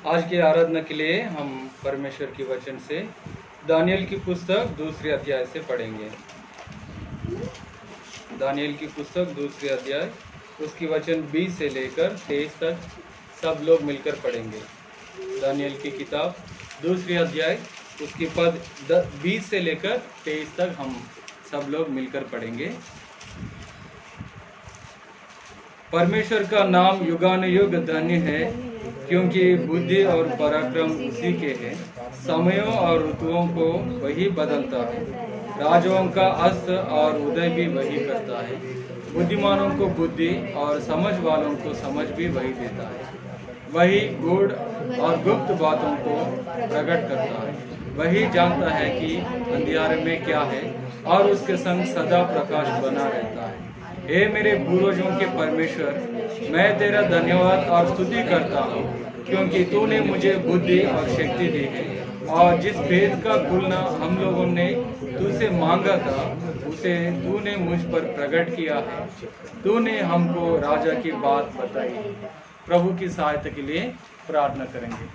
आज की आराधना के लिए हम परमेश्वर की वचन से दानियल की पुस्तक दूसरे अध्याय से पढ़ेंगे। दानियल की पुस्तक दूसरे अध्याय उसकी वचन 20 से लेकर 23 तक सब लोग मिलकर पढ़ेंगे। दानियल की किताब दूसरी अध्याय उसकी पद 20 से लेकर 23 तक हम सब लोग मिलकर पढ़ेंगे। परमेश्वर का नाम युगानुयुग धन्य है, क्योंकि बुद्धि और पराक्रम उसी के हैं। समयों और ऋतुओं को वही बदलता है, राजाओं का अस्त और उदय भी वही करता है। बुद्धिमानों को बुद्धि और समझ वालों को समझ भी वही देता है। वही गूढ़ और गुप्त बातों को प्रकट करता है। वही जानता है कि अंधियारे में क्या है और उसके संग सदा प्रकाश बना रहता है। हे मेरे पूर्वजों के परमेश्वर, मैं तेरा धन्यवाद और स्तुति करता हूँ, क्योंकि तूने मुझे बुद्धि और शक्ति दी है, और जिस भेद का खुलना हम लोगों ने तुझसे मांगा था उसे तूने मुझ पर प्रकट किया है। तूने हमको राजा की बात बताई है। प्रभु की सहायता के लिए प्रार्थना करेंगे।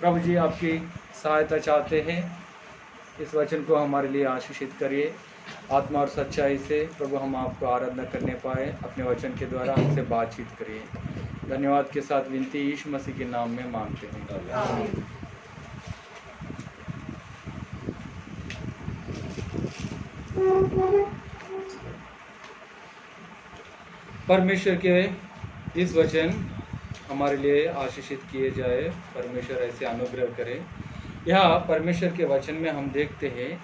प्रभु जी, आपकी सहायता चाहते हैं, इस वचन को हमारे लिए आशीषित करिए। आत्मा और सच्चाई से प्रभु हम आपको आराधना करने पाए, अपने वचन के द्वारा हमसे बातचीत करिए। धन्यवाद के साथ विनती यीशु मसीह के नाम में मांगते हैं। परमेश्वर के इस वचन हमारे लिए आशीषित किए जाए, परमेश्वर ऐसे अनुग्रह करे। यहाँ परमेश्वर के वचन में हम देखते हैं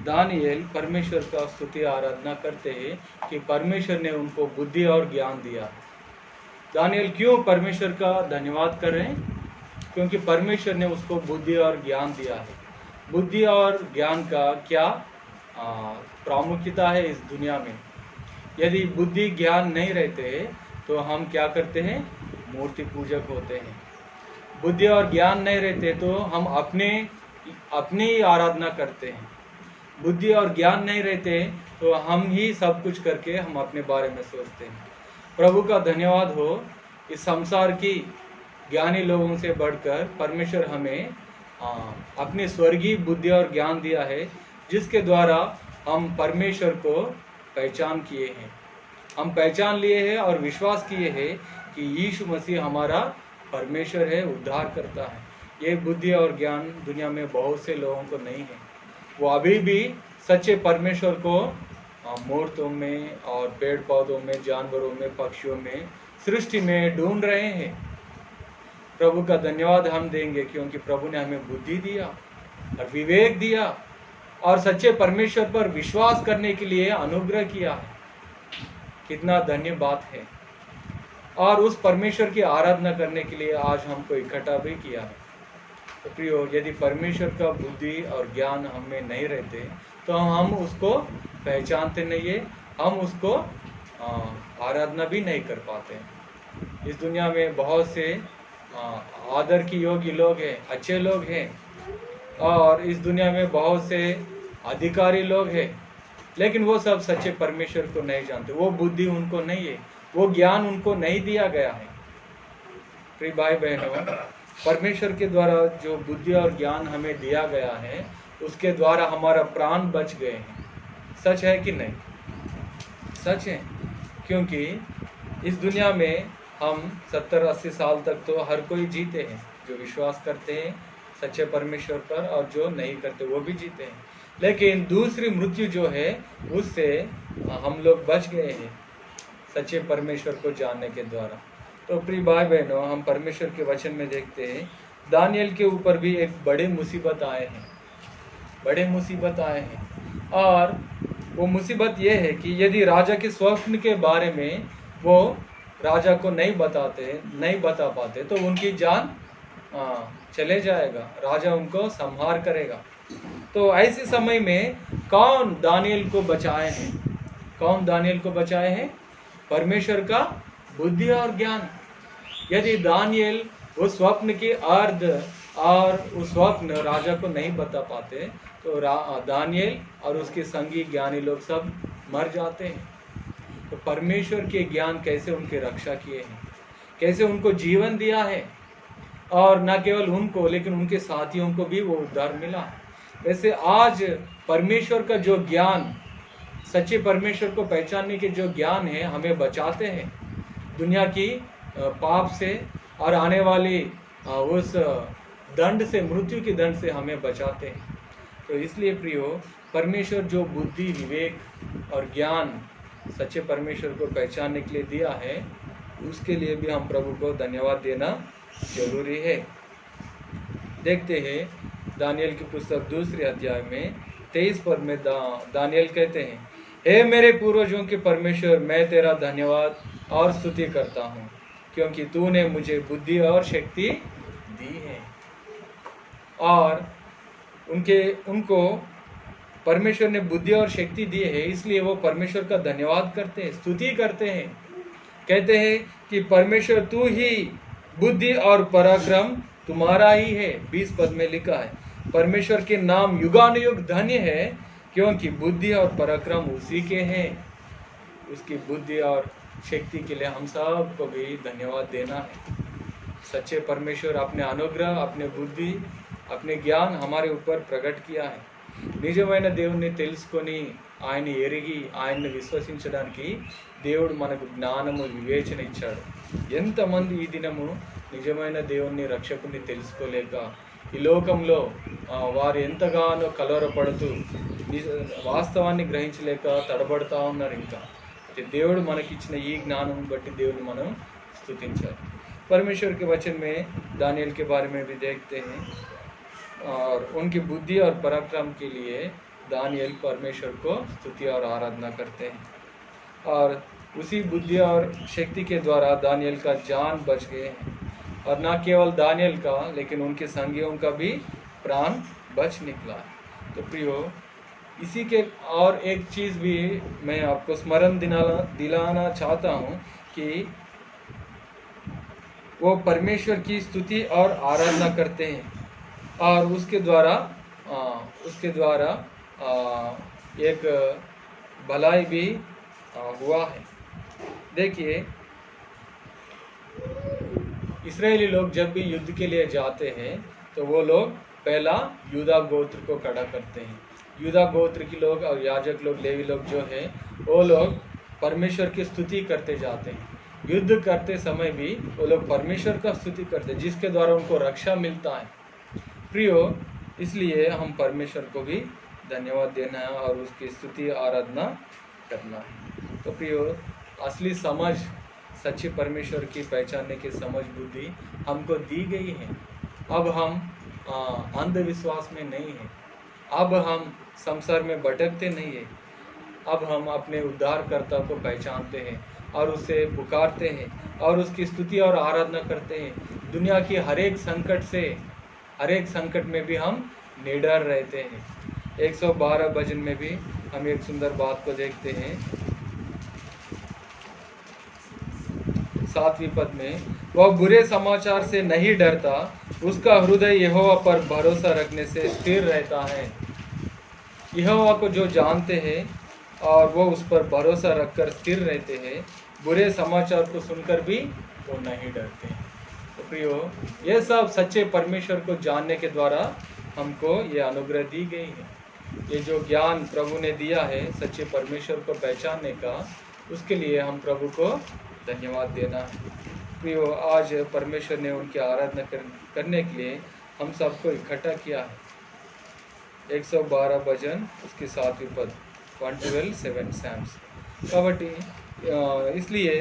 दानियल परमेश्वर का स्तुति आराधना करते हैं कि परमेश्वर ने उनको बुद्धि और ज्ञान दिया। दानियल क्यों परमेश्वर का धन्यवाद कर रहे हैं? क्योंकि परमेश्वर ने उसको बुद्धि और ज्ञान दिया है। बुद्धि और ज्ञान का क्या प्रामुख्यता है इस दुनिया में? यदि बुद्धि ज्ञान नहीं रहते तो हम क्या करते हैं? मूर्ति पूजक होते हैं। बुद्धि और ज्ञान नहीं रहते तो हम अपनी आराधना करते हैं। बुद्धि और ज्ञान नहीं रहते तो हम ही सब कुछ करके हम अपने बारे में सोचते हैं। प्रभु का धन्यवाद हो, इस संसार की ज्ञानी लोगों से बढ़कर परमेश्वर हमें अपनी स्वर्गीय बुद्धि और ज्ञान दिया है, जिसके द्वारा हम परमेश्वर को पहचान किए हैं। हम पहचान लिए हैं और विश्वास किए हैं कि यीशु मसीह हमारा परमेश्वर है, उद्धार करता है। ये बुद्धि और ज्ञान दुनिया में बहुत से लोगों को नहीं है। वो अभी भी सच्चे परमेश्वर को मूर्तों में और पेड़ पौधों में, जानवरों में, पक्षियों में, सृष्टि में ढूंढ रहे हैं। प्रभु का धन्यवाद हम देंगे, क्योंकि प्रभु ने हमें बुद्धि दिया और विवेक दिया और सच्चे परमेश्वर पर विश्वास करने के लिए अनुग्रह किया है। कितना धन्य बात है। और उस परमेश्वर की आराधना करने के लिए आज हमको इकट्ठा भी किया है। तो प्रियो, यदि परमेश्वर का बुद्धि और ज्ञान हमें नहीं रहते तो हम उसको पहचानते नहीं है, हम उसको आराधना भी नहीं कर पाते। इस दुनिया में बहुत से आदर की योग्य लोग हैं, अच्छे लोग हैं, और इस दुनिया में बहुत से अधिकारी लोग हैं, लेकिन वो सब सच्चे परमेश्वर को नहीं जानते। वो बुद्धि उनको नहीं है, वो ज्ञान उनको नहीं दिया गया है। प्रिय भाई बहनों, परमेश्वर के द्वारा जो बुद्धि और ज्ञान हमें दिया गया है, उसके द्वारा हमारा प्राण बच गए हैं। सच है कि नहीं? सच है, क्योंकि इस दुनिया में हम 70-80 साल तक तो हर कोई जीते हैं। जो विश्वास करते हैं सच्चे परमेश्वर पर और जो नहीं करते वो भी जीते हैं, लेकिन दूसरी मृत्यु जो है उससे हम लोग बच गए हैं सच्चे परमेश्वर को जानने के द्वारा। तो प्रिय भाई बहनों, हम परमेश्वर के वचन में देखते हैं दानियल के ऊपर भी एक बड़े मुसीबत आए हैं। और वो मुसीबत ये है कि यदि राजा के स्वप्न के बारे में वो राजा को नहीं बता पाते तो उनकी जान चले जाएगा, राजा उनको संहार करेगा। तो ऐसे समय में कौन दानियल को बचाए हैं? परमेश्वर का बुद्धि और ज्ञान। यदि दानियल वो स्वप्न के अर्थ और उस स्वप्न राजा को नहीं बता पाते तो दानियल और उसके संगी ज्ञानी लोग सब मर जाते हैं। तो परमेश्वर के ज्ञान कैसे उनकी रक्षा किए हैं, कैसे उनको जीवन दिया है, और न केवल उनको लेकिन उनके साथियों को भी वो उद्धार मिला। वैसे आज परमेश्वर का जो ज्ञान, सच्चे परमेश्वर को पहचानने के जो ज्ञान है, हमें बचाते हैं दुनिया की पाप से और आने वाली उस दंड से, मृत्यु की दंड से हमें बचाते हैं। तो इसलिए प्रियो, परमेश्वर जो बुद्धि, विवेक और ज्ञान सच्चे परमेश्वर को पहचानने के लिए दिया है, उसके लिए भी हम प्रभु को धन्यवाद देना जरूरी है। देखते हैं दानियल की पुस्तक 2 अध्याय में 23 पद में दानियल कहते हैं, हे मेरे पूर्वजों के परमेश्वर, मैं तेरा धन्यवाद और स्तुति करता हूँ, क्योंकि तूने मुझे बुद्धि और शक्ति दी है। और उनको परमेश्वर ने बुद्धि और शक्ति दी है, इसलिए वो परमेश्वर का धन्यवाद करते हैं, स्तुति करते हैं। कहते हैं कि परमेश्वर तू ही, बुद्धि और पराक्रम तुम्हारा ही है। 20 पद में लिखा है, परमेश्वर के नाम युगानुयुग धन्य है, क्योंकि बुद्धि और पराक्रम उसी के हैं। उसकी बुद्धि और शक्ति के लिए हम सब को भी धन्यवाद देना है। सच्चे परमेश्वर अपने अनुग्रह, अपने बुद्धि, अपने ज्ञान हमारे ऊपर प्रकट किया है। నిజమైన దేవుణ్ణి తెలుసుకొని ఆయన ఎరిగి ఆయన్ని విశ్వసించడానికి దేవుడు మనకు జ్ఞానము, వివేచన ఇచ్చాడు. ఎంతమంది ఈ దినము నిజమైన దేవుణ్ణి, రక్షకుని తెలుసుకోలేక ఈ లోకంలో వారు ఎంతగానో కలవరపడుతూ వాస్తవాన్ని గ్రహించలేక తడబడుతూ ఉన్నారు. ఇంకా దేవుడు మనకిచ్చిన ఈ జ్ఞానం బట్టి దేవుని మనం స్తుతించాలి. परमेश्वर के वचन में दानियल के बारे में भी देखते हैं, और उनकी बुद्धि और पराक्रम के लिए दानियल परमेश्वर को स्तुति और आराधना करते हैं। और उसी बुद्धि और शक्ति के द्वारा दानियल का जान बच गए हैं, और न केवल दानियल का लेकिन उनके संगियों का भी प्राण बच निकला है। तो प्रियो, इसी के और एक चीज़ भी मैं आपको स्मरण दिलाना चाहता हूँ कि वो परमेश्वर की स्तुति और आराधना करते हैं, और उसके द्वारा एक भलाई भी हुआ है। देखिए, इस्राएली लोग जब भी युद्ध के लिए जाते हैं तो वो लोग पहला यूदा गोत्र को खड़ा करते हैं। यूदा गोत्र के लोग और याजक लोग, लेवी लोग जो है, वो लोग परमेश्वर की स्तुति करते जाते हैं। युद्ध करते समय भी वो लोग परमेश्वर का स्तुति करते हैं, जिसके द्वारा उनको रक्षा मिलता है। प्रियो, इसलिए हम परमेश्वर को भी धन्यवाद देना है और उसकी स्तुति आराधना करना है। तो प्रियो, असली समझ, सच्चे परमेश्वर की पहचानने की समझ, बुद्धि हमको दी गई है। अब हम अंधविश्वास में नहीं है, अब हम संसार में भटकते नहीं है। अब हम अपने उद्धारकर्ता को पहचानते हैं और उसे पुकारते हैं और उसकी स्तुति और आराधना करते हैं। दुनिया की हर एक संकट में भी हम निडर रहते हैं। 112 भजन में भी हम एक सुंदर बात को देखते हैं। 7वीं पद में, वह बुरे समाचार से नहीं डरता, उसका हृदय यहोवा पर भरोसा रखने से स्थिर रहता है। यहोवा को जो जानते हैं और वो उस पर भरोसा रखकर स्थिर रहते हैं, बुरे समाचार को सुनकर भी वो नहीं डरते हैं। तो प्रियो, ये सब सच्चे परमेश्वर को जानने के द्वारा हमको ये अनुग्रह दी गई है। ये जो ज्ञान प्रभु ने दिया है सच्चे परमेश्वर को पहचानने का, उसके लिए हम प्रभु को धन्यवाद देना है। प्रियो, आज परमेश्वर ने उनकी आराधना करने के लिए हम सबको इकट्ठा किया है। 112 भजन, उसकी 7वीं पद, 112:7 Psalms। కాబట్టి इसलिए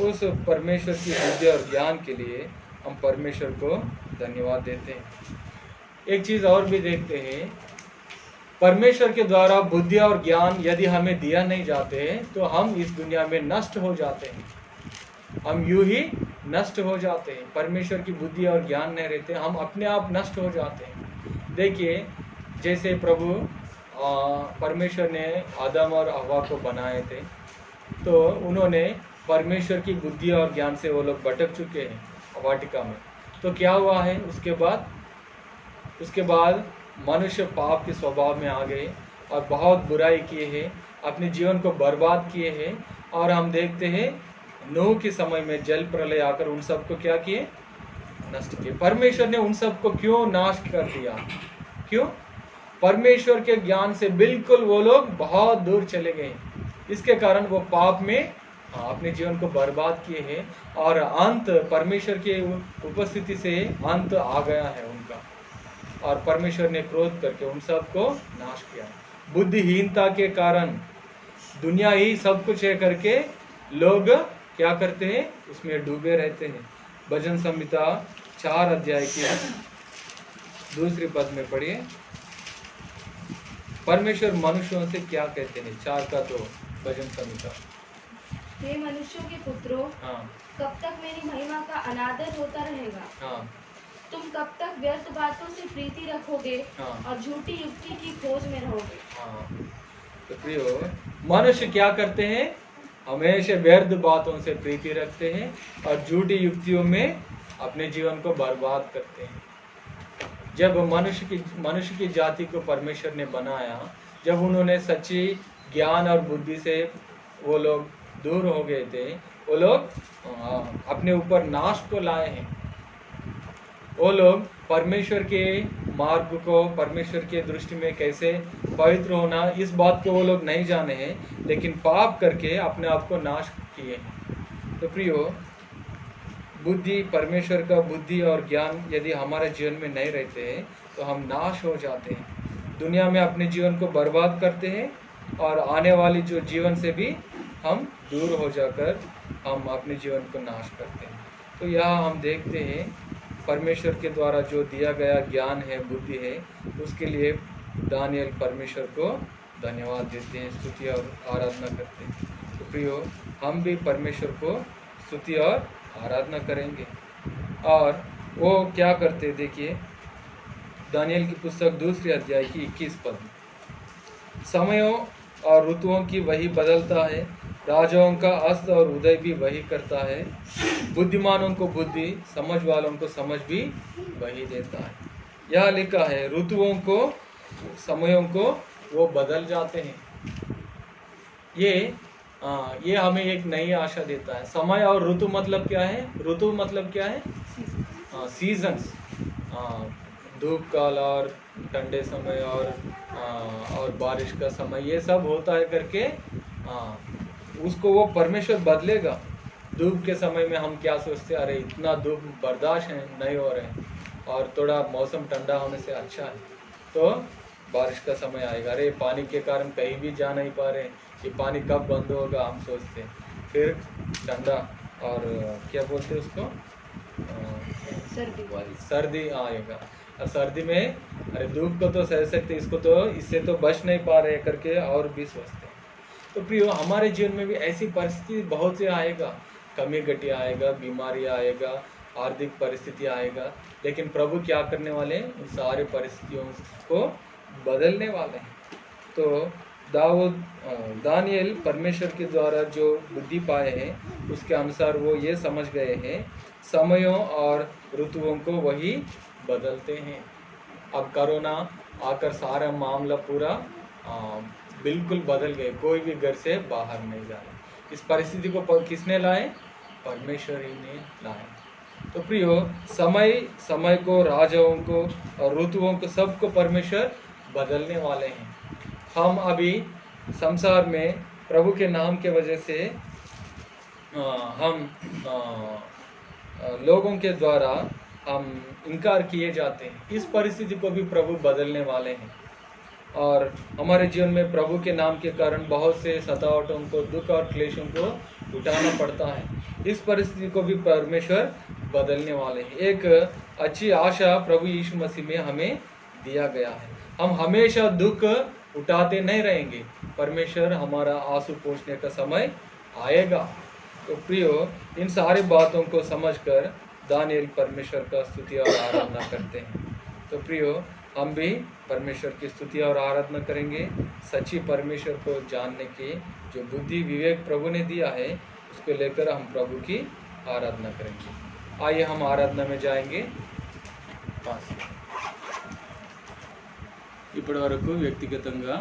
उस परमेश्वर की बुद्धि और ज्ञान के लिए हम परमेश्वर को धन्यवाद देते हैं। एक चीज़ और भी देखते हैं, परमेश्वर के द्वारा बुद्धि और ज्ञान यदि हमें दिया नहीं जाते तो हम इस दुनिया में नष्ट हो जाते हैं। हम यूं ही नष्ट हो जाते हैं। परमेश्वर की बुद्धि और ज्ञान नहीं रहते, हम अपने आप नष्ट हो जाते हैं। देखिए, जैसे प्रभु परमेश्वर ने आदम और हवा को बनाए थे, तो उन्होंने परमेश्वर की बुद्धि और ज्ञान से वो लोग भटक चुके हैं वाटिका में। तो क्या हुआ है, उसके बाद मनुष्य पाप के स्वभाव में आ गए और बहुत बुराई किए हैं, अपने जीवन को बर्बाद किए हैं। और हम देखते हैं नूह के समय में जल प्रलय आकर उन सबको क्या किए, नष्ट किए। परमेश्वर ने उन सबको क्यों नाश कर दिया? क्यों? परमेश्वर के ज्ञान से बिल्कुल वो लोग बहुत दूर चले गए। इसके कारण वो पाप में अपने जीवन को बर्बाद किए हैं और अंत परमेश्वर के उपस्थिति से अंत आ गया है उनका, और परमेश्वर ने क्रोध करके उन सबको नाश किया। बुद्धिहीनता के कारण दुनिया ही सब कुछ है करके लोग क्या करते हैं? उसमें डूबे रहते हैं। भजन संहिता 4 अध्याय की 2 पद में पढ़िए, परमेश्वर मनुष्यों से क्या कहते हैं। 4 का तो भजन संहिता। हे मनुष्यों के पुत्रों, हाँ कब तक मेरी महिमा का अनादर होता रहेगा? हाँ तुम कब तक व्यर्थ बातों से प्रीति रखोगे हाँ और झूठी युक्ति की खोज में रहोगे? हाँ। तो प्रियो, मनुष्य क्या करते हैं? हमेशा व्यर्थ बातों से प्रीति रखते हैं और झूठी युक्तियों में अपने जीवन को बर्बाद करते हैं। जब मनुष्य की जाति को परमेश्वर ने बनाया, जब उन्होंने सच्ची ज्ञान और बुद्धि से वो लोग दूर हो गए थे, वो लोग अपने ऊपर नाश को लाए हैं। वो लोग परमेश्वर के मार्ग को, परमेश्वर के दृष्टि में कैसे पवित्र होना, इस बात को वो लोग नहीं जाने हैं, लेकिन पाप करके अपने आप को नाश किए हैं। तो प्रियो, बुद्धि, परमेश्वर का बुद्धि और ज्ञान यदि हमारे जीवन में नहीं रहते हैं तो हम नाश हो जाते हैं, दुनिया में अपने जीवन को बर्बाद करते हैं और आने वाली जो जीवन से भी हम दूर हो जाकर हम अपने जीवन को नाश करते हैं। तो यहाँ हम देखते हैं परमेश्वर के द्वारा जो दिया गया ज्ञान है, बुद्धि है, उसके लिए दानियल परमेश्वर को धन्यवाद देते हैं, स्तुति और आराधना करते हैं। तो प्रियो, हम भी परमेश्वर को स्तुति और आराधना करेंगे। और वो क्या करते, देखिए दानियल की पुस्तक 2 अध्याय की 21 पद, समयों और ऋतुओं की वही बदलता है, राजाओं का अस्त और उदय भी वही करता है, बुद्धिमानों को बुद्धि, समझ वालों को समझ भी वही देता है। यह लिखा है, ऋतुओं को, समयों को वो बदल जाते हैं। ये हमें एक नई आशा देता है। समय और ऋतु मतलब क्या है? ऋतु मतलब क्या है? सीजन्स, धूप काल और ठंडे समय और बारिश का समय, ये सब होता है करके उसको वो परमेश्वर बदलेगा। धूप के समय में हम क्या सोचते हैं, अरे इतना धूप बर्दाश्त नहीं हो रहे हैं और थोड़ा मौसम ठंडा होने से अच्छा है, तो बारिश का समय आएगा, अरे पानी के कारण कहीं भी जा नहीं पा रहे, ये पानी कब बंद होगा हम सोचते हैं। फिर ठंडा और क्या बोलते हैं उसको, सर्दी आएगा, और सर्दी में अरे धूप को तो सह सकते, इसको तो, इससे तो बच नहीं पा रहे करके और भी सोचते हैं। तो प्रियो, हमारे जीवन में भी ऐसी परिस्थिति बहुत से आएगा, कमी घटी आएगा, बीमारी आएगा, आर्थिक परिस्थिति आएगा, लेकिन प्रभु क्या करने वाले हैं? उन सारे परिस्थितियों को बदलने वाले हैं। तो दानियल परमेश्वर के द्वारा जो बुद्धि पाए हैं उसके अनुसार वो ये समझ गए हैं, समयों और ऋतुओं को वही बदलते हैं। अब कोरोना आकर सारा मामला पूरा बिल्कुल बदल गए, कोई भी घर से बाहर नहीं जा रहा। इस परिस्थिति को किसने लाए? परमेश्वर ही ने लाए। तो प्रियो, समय को, राजाओं को और ऋतुओं को, सबको परमेश्वर बदलने वाले हैं। हम अभी संसार में प्रभु के नाम के वजह से हम लोगों के द्वारा हम इनकार किए जाते हैं। इस परिस्थिति को भी प्रभु बदलने वाले हैं और हमारे जीवन में प्रभु के नाम के कारण बहुत से सतावटों को, दुख और क्लेशों को उठाना पड़ता है। इस परिस्थिति को भी परमेश्वर बदलने वाले हैं। एक अच्छी आशा प्रभु यीशु मसीह में हमें दिया गया है। हम हमेशा दुख उठाते नहीं रहेंगे, परमेश्वर हमारा आंसू पोंछने का समय आएगा। तो प्रियो, इन सारी बातों को समझकर दानियल परमेश्वर का स्तुति और आराधना करते हैं। तो प्रियो, हम भी परमेश्वर की स्तुति और आराधना करेंगे। सच्ची परमेश्वर को जानने की जो बुद्धि, विवेक प्रभु ने दिया है, उसको लेकर हम प्रभु की आराधना करेंगे। आइए हम आराधना में जाएंगे। ఇప్పటి వరకు వ్యక్తిగతంగా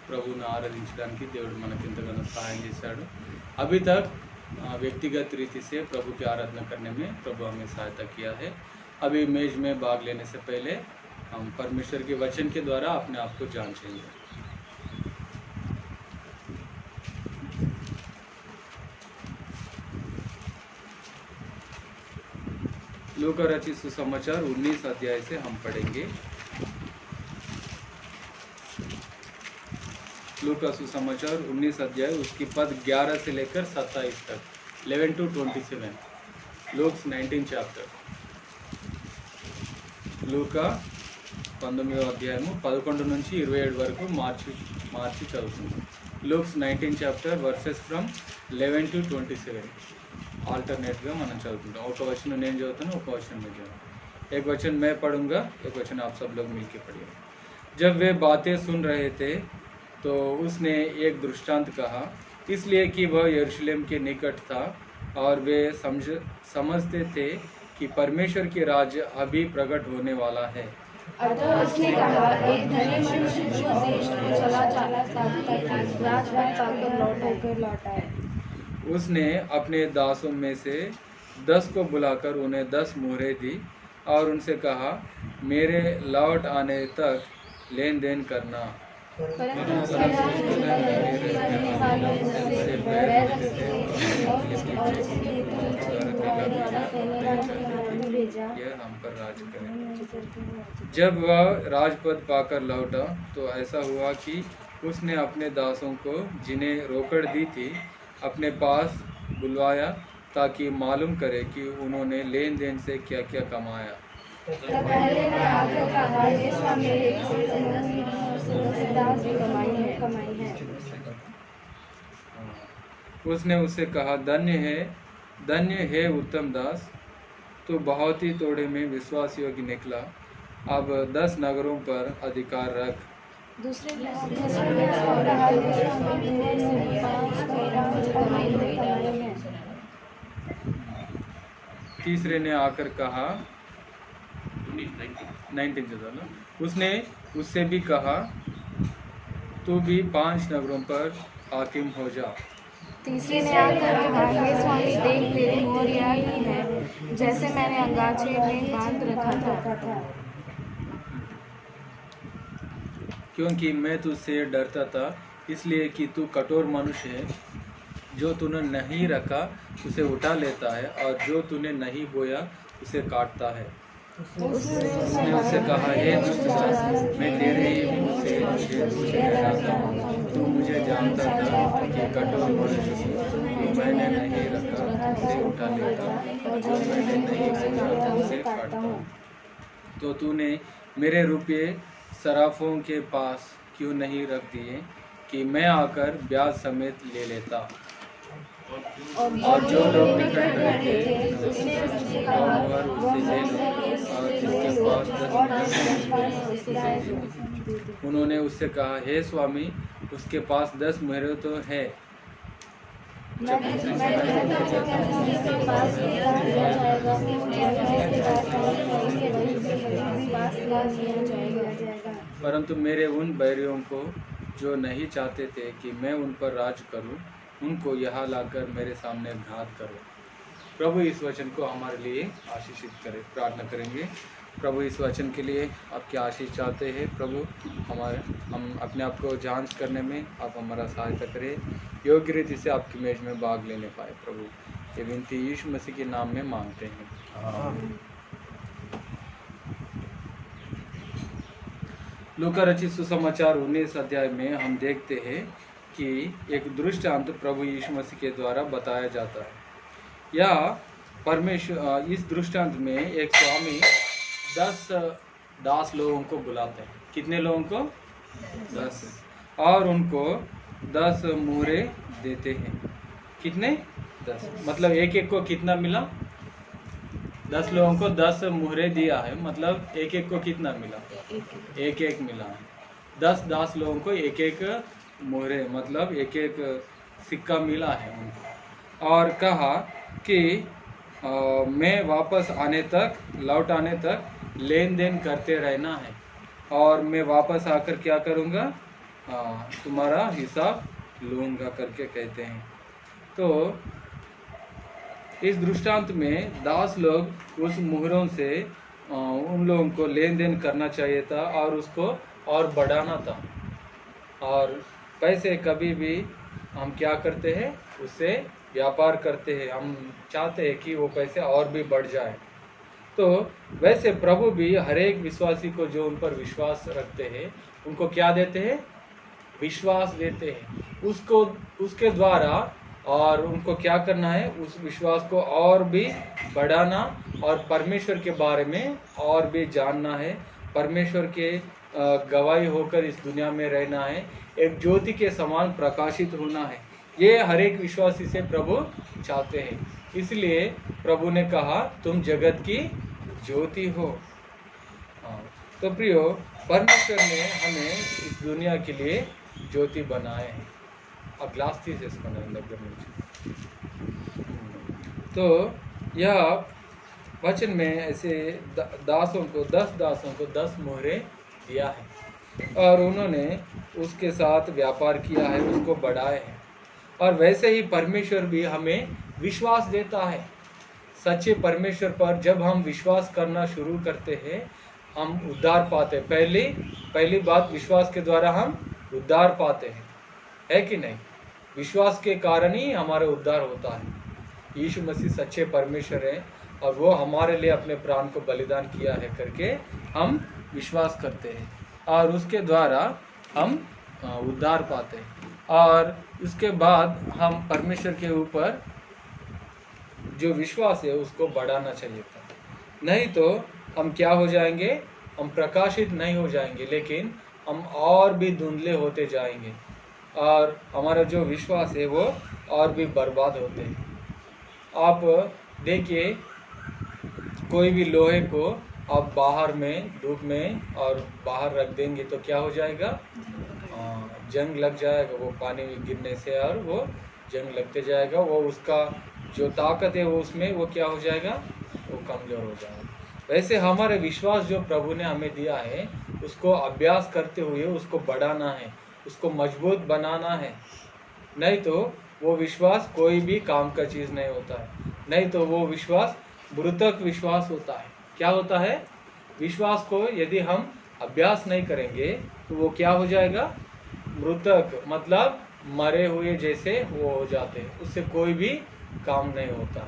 ప్రభువును ఆరాధించడానికి దేవుడు మనకు ఎంతగానో సహాయం చేశాడు। अभी तक व्यक्तिगत रीति से प्रभु की आराधना करने में प्रभु हमें सहायता किया है। अभी इमेज में भाग लेने से पहले हम परमेश्वर के वचन के द्वारा अपने आप को जांचेंगे। लूका रचित सुसमाचार 19 अध्याय से हम पढ़ेंगे। लूका सुसमाचार 19 अध्याय उसकी पद 11 से लेकर 27 तक, 11 to 27, लूक्स 19 chapter. లూకా 19వ అధ్యాయము 11 నుంచి 27 వరకు మార్చి చదువుతుంది. Luke's 19 chapter versus from 11 to 27 ఆల్టర్నేట్గా మనం చదువుకుంటాం. ఒక వచనం నేను చదువుతాను, ఒక वचन मैं चलूँ. एक वचन मैं पढ़ूंगा, एक वचन आप सब लोग मिलकर पढ़िए. जब वे बातें सुन रहे थे तो उसने एक दृष्टांत कहा, इसलिए कि वह यरूशलेम के निकट था और वे समझते थे कि परमेश्वर के राज्य अभी प्रकट होने वाला है. अतः उसने कहा, एक धनी मनुष्य जो देश में चला जाता था, राजभाग पाकर लौटा है. उसने अपने दासों में से 10 को बुलाकर उन्हें 10 मोहरें दी और उनसे कहा, मेरे लौट आने तक लेन देन करना. परंतु उसके रहने वालों से बैर रखते और उसकी भेजा. यह हम पर राज करें. जब वह राजपद पाकर लौटा तो ऐसा हुआ कि उसने अपने दासों को जिन्हें रोकड़ दी थी अपने पास बुलवाया ताकि मालूम करे कि उन्होंने लेन देन से क्या क्या कमाया. तब पहले ने आकर कहा, हे स्वामी, दास कमाई है. उसने उससे कहा, धन्य है उत्तम दास, तो बहुत ही थोड़े में विश्वास योग्य निकला, अब 10 नगरों पर अधिकार रख. दूसरे ने उसको कहा, हे स्वामी, मेरे 5 कमाई है. तीसरे ने आकर कहा, 19 चलो ना. उसने उससे भी कहा, तू भी 5 नगरों पर हाकिम हो जा. तीसरे ने आकर कहा, हे स्वामी, देख तेरी मोहर यही है, जैसे मैंने अंगाछे में बांध रखा था. क्योंकि मैं तुझसे डरता था, इसलिए कि तू कठोर मनुष्य है, जो तूने नहीं रखा उसे उठा लेता है और जो तूने नहीं बोया उसे काटता है. उसने उससे कहा, हे दुष्ट दास, मैं तेरे ही मुँह से तुझे डराता हूँ. तू मुझे जानता था कि कठोर मनुष्य जो मैंने नहीं रखा उसे उठा लेता और जो मैंने नहीं बोया उसे काटता हूँ. तो तूने मेरे रुपये सराफों के पास क्यों नहीं रख दिए कि मैं आकर ब्याज समेत ले लेता. और जो लोग निकट बैठे थे उसने उससे कहा, और उससे ले लो और जिसके पास 10 उन्होंने उससे कहा, हे स्वामी, उसके पास 10 मोहरें तो है. परंतु मेरे उन बैरियों को जो नहीं चाहते थे कि मैं उन पर राज करूं, उनको यहाँ लाकर मेरे सामने घात करो. प्रभु इस वचन को हमारे लिए आशीषित करे. प्रार्थना करेंगे. प्रभु इस वचन के लिए आपकी आशीष चाहते हैं. प्रभु हम अपने आप को जांच करने में आप हमारा सहायता करें, योग्य रीति से आपकी मेज में भाग लेने पाए. प्रभु ये विनती यीशु मसीह के नाम में मांगते हैं. लूका रचित सुसमाचार 19 अध्याय में हम देखते हैं कि एक दृष्टांत प्रभु यीशु मसीह के द्वारा बताया जाता है. या परमेश्वर इस दृष्टांत में एक स्वामी 10 दास लोगों को बुलाते हैं. कितने लोगों को? 10. और उनको 10 मोहरें देते हैं. कितने? 10. मतलब एक एक को कितना मिला? 10 लोगों को 10 मोहरें दिया है, मतलब एक एक को कितना मिला? एक एक मिला है. 10 दास लोगों को एक एक मोहरे, मतलब एक एक सिक्का मिला है उनको. और कहा कि मैं वापस आने तक, लौट आने तक लेन देन करते रहना है और मैं वापस आकर क्या करूँगा? तुम्हारा हिसाब लूँगा करके कहते हैं. तो इस दृष्टांत में दास लोग उस मोहरों से उन लोगों को लेन देन करना चाहिए था और उसको और बढ़ाना था। और पैसे कभी भी हम क्या करते हैं, उससे व्यापार करते हैं, हम चाहते हैं कि वो पैसे और भी बढ़ जाए। तो वैसे प्रभु भी हर एक विश्वासी को जो उन पर विश्वास रखते हैं उनको क्या देते हैं, विश्वास देते हैं उसको, उसके द्वारा। और उनको क्या करना है, उस विश्वास को और भी बढ़ाना और परमेश्वर के बारे में और भी जानना है, परमेश्वर के गवाही होकर इस दुनिया में रहना है, एक ज्योति के समान प्रकाशित होना है। ये हर एक विश्वासी से प्रभु चाहते हैं। इसलिए प्रभु ने कहा तुम जगत की ज्योति हो। तो प्रियो, परमेश्वर ने हमें इस दुनिया के लिए ज्योति बनाए हैं। अब ग्लास थी इसको लग मुझे। तो यह वचन में ऐसे दासों को 10 दासों को 10 मोहरे दिया है और उन्होंने उसके साथ व्यापार किया है, उसको बढ़ाए हैं। और वैसे ही परमेश्वर भी हमें विश्वास देता है। सच्चे परमेश्वर पर जब हम विश्वास करना शुरू करते हैं हम उद्धार पाते हैं। पहली बात, विश्वास के द्वारा हम उद्धार पाते हैं, है कि नहीं? विश्वास के कारण ही हमारा उद्धार होता है। यीशु मसीह सच्चे परमेश्वर हैं और वो हमारे लिए अपने प्राण को बलिदान किया है करके हम विश्वास करते हैं और उसके द्वारा हम उद्धार पाते हैं। और उसके बाद हम परमेश्वर के ऊपर जो विश्वास है उसको बढ़ाना चाहिए था, नहीं तो हम क्या हो जाएंगे, हम प्रकाशित नहीं हो जाएंगे, लेकिन हम और भी धुंधले होते जाएंगे और हमारा जो विश्वास है वो और भी बर्बाद होते हैं। आप देखिए, कोई भी लोहे को आप बाहर में धूप में और बाहर रख देंगे तो क्या हो जाएगा, जंग लग जाएगा, वो पानी में गिरने से और वो जंग लगते जाएगा, वो उसका जो ताकत है वो उसमें वो क्या हो जाएगा, वो कमज़ोर हो जाएगा। वैसे हमारे विश्वास जो प्रभु ने हमें दिया है उसको अभ्यास करते हुए उसको बढ़ाना है, उसको मजबूत बनाना है, नहीं तो वो विश्वास कोई भी काम का चीज़ नहीं होता है, नहीं तो वो विश्वास मृतक विश्वास होता है। क्या होता है, विश्वास को यदि हम अभ्यास नहीं करेंगे तो वो क्या हो जाएगा, मृतक, मतलब मरे हुए जैसे वो हो जाते हैं, उससे कोई भी काम नहीं होता।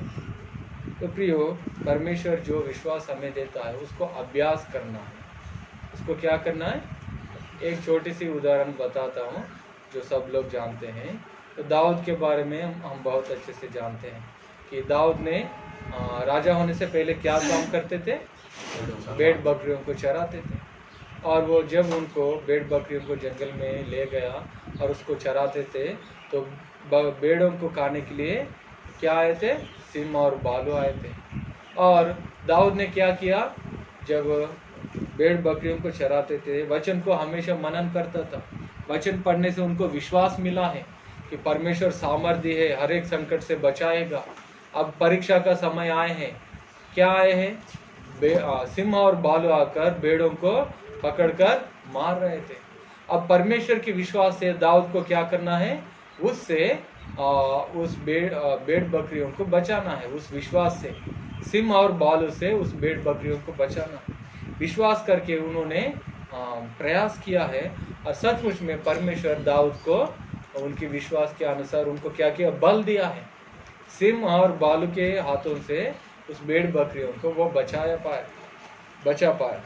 तो प्रियो, परमेश्वर जो विश्वास हमें देता है उसको अभ्यास करना है। उसको क्या करना है, एक छोटी सी उदाहरण बताता हूँ जो सब लोग जानते हैं। तो दाऊद के बारे में हम बहुत अच्छे से जानते हैं कि दाऊद ने राजा होने से पहले क्या काम करते थे, भेड़ बकरियों को चराते थे। और वो जब उनको भेड़ बकरियों को जंगल में ले गया और उसको चराते थे तो भेड़ों को खाने के लिए क्या आए थे, सिंह और भालू आए थे। और दाऊद ने क्या किया, जब भेड़ बकरियों को चराते थे वचन को हमेशा मनन करता था। वचन पढ़ने से उनको विश्वास मिला है कि परमेश्वर सामर्थ्य है, हर एक संकट से बचाएगा। अब परीक्षा का समय आए हैं, क्या आए हैं, सिंह और भालू आकर भेड़ों को पकड़कर मार रहे थे। अब परमेश्वर के विश्वास से दाऊद को क्या करना है, उससे उस भेड़ बकरियों को बचाना है, उस विश्वास से, सिंह और भालू से उस भेड़ बकरियों को बचाना है। विश्वास करके उन्होंने प्रयास किया है और सचमुच में परमेश्वर दाऊद को उनके विश्वास के अनुसार उनको क्या किया, बल दिया है। सिंह और भालू के हाथों से उस भेड़ बकरियों को वो बचा पाया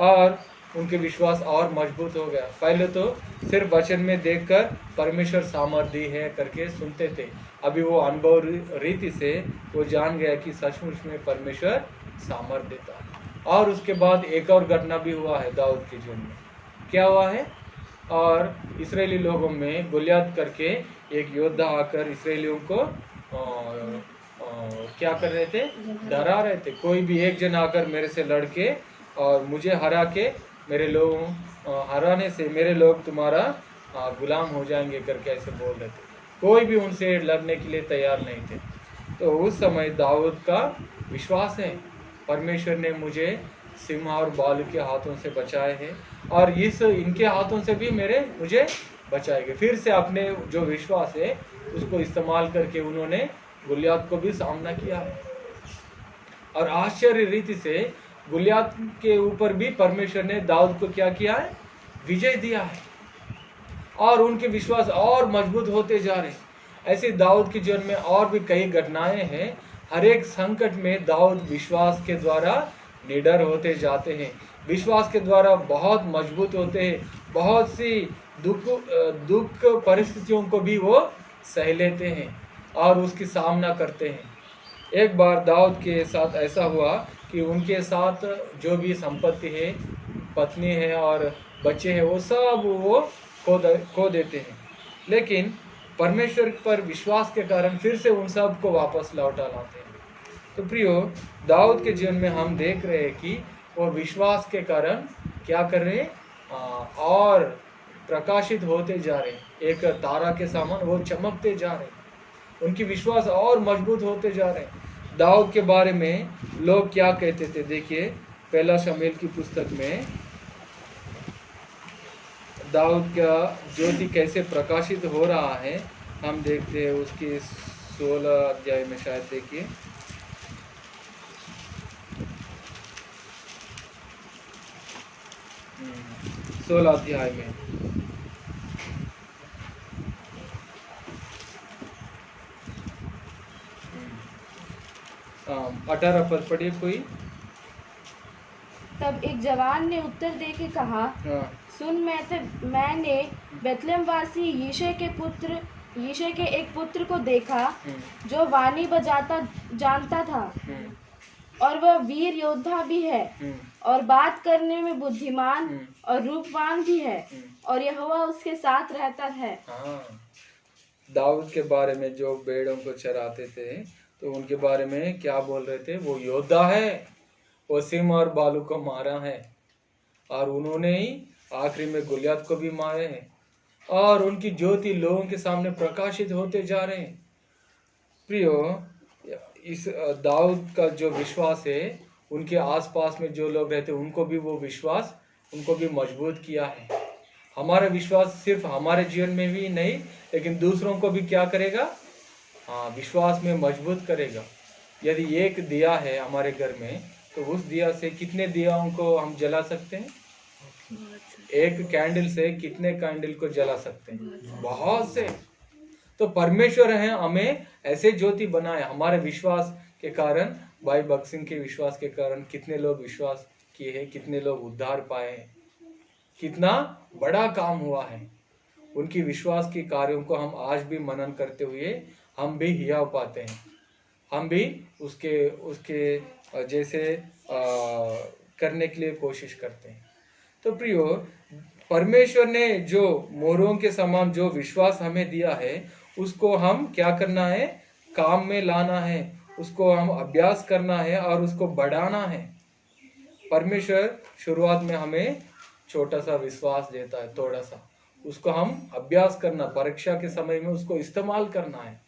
और उनके विश्वास और मजबूत हो गया। पहले तो सिर्फ वचन में देखकर परमेश्वर सामर्थ्य है करके सुनते थे, अभी वो अनुभव रीति से वो जान गया कि सचमुच में परमेश्वर सामर्थ्य देता है। और उसके बाद एक और घटना भी हुआ है दाऊद के जीवन में। क्या हुआ है, और इस्राएली लोगों में गोलियत करके एक योद्धा आकर इस्राएलियों को क्या कर रहे थे, डरा रहे थे। कोई भी एक जन आकर मेरे से लड़के और मुझे हरा के मेरे लोग हराने से मेरे लोग तुम्हारा गुलाम हो जाएंगे करके ऐसे बोल रहे थे। कोई भी उनसे लड़ने के लिए तैयार नहीं थे। तो उस समय दाऊद का विश्वास है, परमेश्वर ने मुझे सिंह और भालू के हाथों से बचाए हैं और इनके हाथों से भी मुझे बचाएंगे। फिर से अपने जो विश्वास है उसको इस्तेमाल करके उन्होंने गोलियत को भी सामना किया है। और आश्चर्य रीति से गुलियात के ऊपर भी परमेश्वर ने दाऊद को क्या किया है, विजय दिया है, और उनके विश्वास और मजबूत होते जा रहे हैं। ऐसे दाऊद के जीवन में और भी कई घटनाएं हैं। हर एक संकट में दाऊद विश्वास के द्वारा निडर होते जाते हैं, विश्वास के द्वारा बहुत मजबूत होते हैं, बहुत सी दुख परिस्थितियों को भी वो सह लेते हैं और उसकी सामना करते हैं। एक बार दाऊद के साथ ऐसा हुआ कि उनके साथ जो भी संपत्ति है, पत्नी है और बच्चे हैं, वो सब वो खो देते हैं, लेकिन परमेश्वर पर विश्वास के कारण फिर से उन सब को वापस लौटा लाते हैं। तो प्रियो, दाऊद के जीवन में हम देख रहे हैं कि वो विश्वास के कारण क्या कर रहे हैं, और प्रकाशित होते जा रहे हैं, एक तारा के समान वो चमकते जा रहे हैं, उनकी विश्वास और मजबूत होते जा रहे हैं। दाऊद के बारे में लोग क्या कहते थे, देखिए पहला शमूएल की पुस्तक में दाऊद का ज्योति कैसे प्रकाशित हो रहा है हम देखते हैं। उसके 16 अध्याय में शायद देखिए, सोलह अध्याय में 18 पद पढ़िए कोई। तब एक जवान ने उत्तर दे के कहा, सुन, मैंने बेतलेहम वासी यिशै के एक पुत्र को देखा जो वाणी बजाता जानता था, और वह वीर योद्धा भी है, और बात करने में बुद्धिमान और रूपवान भी है, और यहोवा उसके साथ रहता है। दाऊद के बारे में जो भेड़ों को चराते थे तो उनके बारे में क्या बोल रहे थे, वो योद्धा है, वो सिंह और भालू को मारा है, और उन्होंने ही आखिरी में गुलियात को भी मारे हैं, और उनकी ज्योति लोगों के सामने प्रकाशित होते जा रहे हैं। प्रियो, इस दाऊद का जो विश्वास है, उनके आसपास में जो लोग रहते हैं उनको भी वो विश्वास उनको भी मजबूत किया है। हमारा विश्वास सिर्फ हमारे जीवन में भी नहीं, लेकिन दूसरों को भी क्या करेगा, विश्वास में मजबूत करेगा। यदि एक दिया है हमारे घर में, तो उस दिया से कितने दियाओं को हम जला सकते हैं? एक कैंडल से कितने कैंडल को जला सकते हैं? बहुत से। तो परमेश्वर है हमें ऐसे ज्योति बनाए हमारे विश्वास के कारण। भाई भगत सिंह के विश्वास के कारण कितने लोग विश्वास किए हैं, कितने लोग उद्धार पाए हैं, कितना बड़ा काम हुआ है। उनकी विश्वास के कार्यों को हम आज भी मनन करते हुए हम भी हिया पाते हैं, हम भी उसके जैसे करने के लिए कोशिश करते हैं। तो प्रियो, परमेश्वर ने जो मोहरों के समान जो विश्वास हमें दिया है, उसको हम क्या करना है, काम में लाना है, उसको हम अभ्यास करना है और उसको बढ़ाना है। परमेश्वर शुरुआत में हमें छोटा सा विश्वास देता है, थोड़ा सा, उसको हम अभ्यास करना, परीक्षा के समय में उसको इस्तेमाल करना है।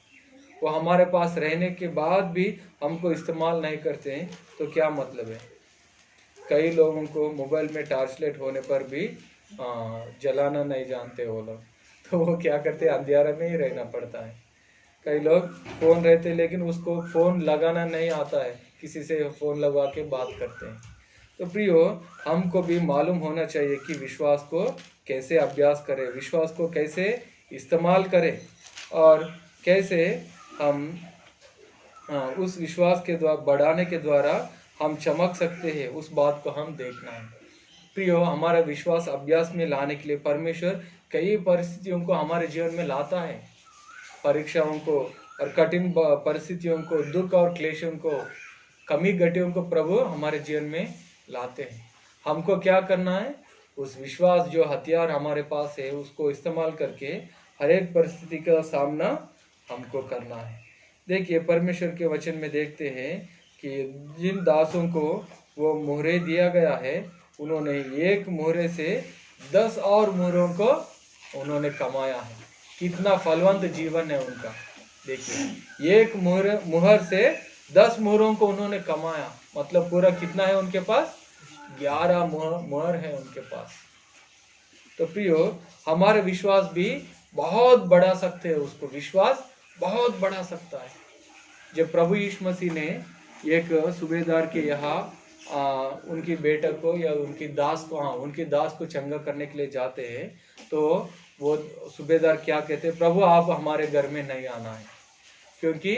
वो हमारे पास रहने के बाद भी हमको इस्तेमाल नहीं करते हैं तो क्या मतलब है। कई लोगों को मोबाइल में टॉर्च लाइट होने पर भी जलाना नहीं जानते वो लोग, तो वो क्या करते हैं, अंधियारे में ही रहना पड़ता है। कई लोग फ़ोन रहते लेकिन उसको फ़ोन लगाना नहीं आता है, किसी से फ़ोन लगा के बात करते हैं। तो प्रियो, हमको भी मालूम होना चाहिए कि विश्वास को कैसे अभ्यास करें, विश्वास को कैसे इस्तेमाल करें, और कैसे हम उस विश्वास के द्वारा बढ़ाने के द्वारा हम चमक सकते हैं, उस बात को हम देखना है। प्रियो, हमारा विश्वास अभ्यास में लाने के लिए परमेश्वर कई परिस्थितियों को हमारे जीवन में लाता है, परीक्षाओं को और कठिन परिस्थितियों को, दुख और क्लेशों को, कमी घटियों को प्रभु हमारे जीवन में लाते हैं। हमको क्या करना है, उस विश्वास जो हथियार हमारे पास है उसको इस्तेमाल करके हर एक परिस्थिति का सामना हमको करना है। देखिए, परमेश्वर के वचन में देखते हैं कि जिन दासों को वो मोहरे दिया गया है, उन्होंने एक मोहरे से 10 और मोहरों को उन्होंने कमाया है। कितना फलवंत जीवन है उनका। देखिए, एक मुहर से 10 मोहरों को उन्होंने कमाया, मतलब पूरा कितना है उनके पास, 11 मोहर है उनके पास। तो प्रियो, हमारे विश्वास भी बहुत बढ़ा सकते हैं, उसको विश्वास बहुत बढ़ा सकता है। जब प्रभु यीशु मसीह ने एक सूबेदार के यहाँ उनकी बेटा को या उनकी दास को, हाँ उनकी दास को चंगा करने के लिए जाते हैं, तो वो सूबेदार क्या कहते हैं, प्रभु आप हमारे घर में नहीं आना है, क्योंकि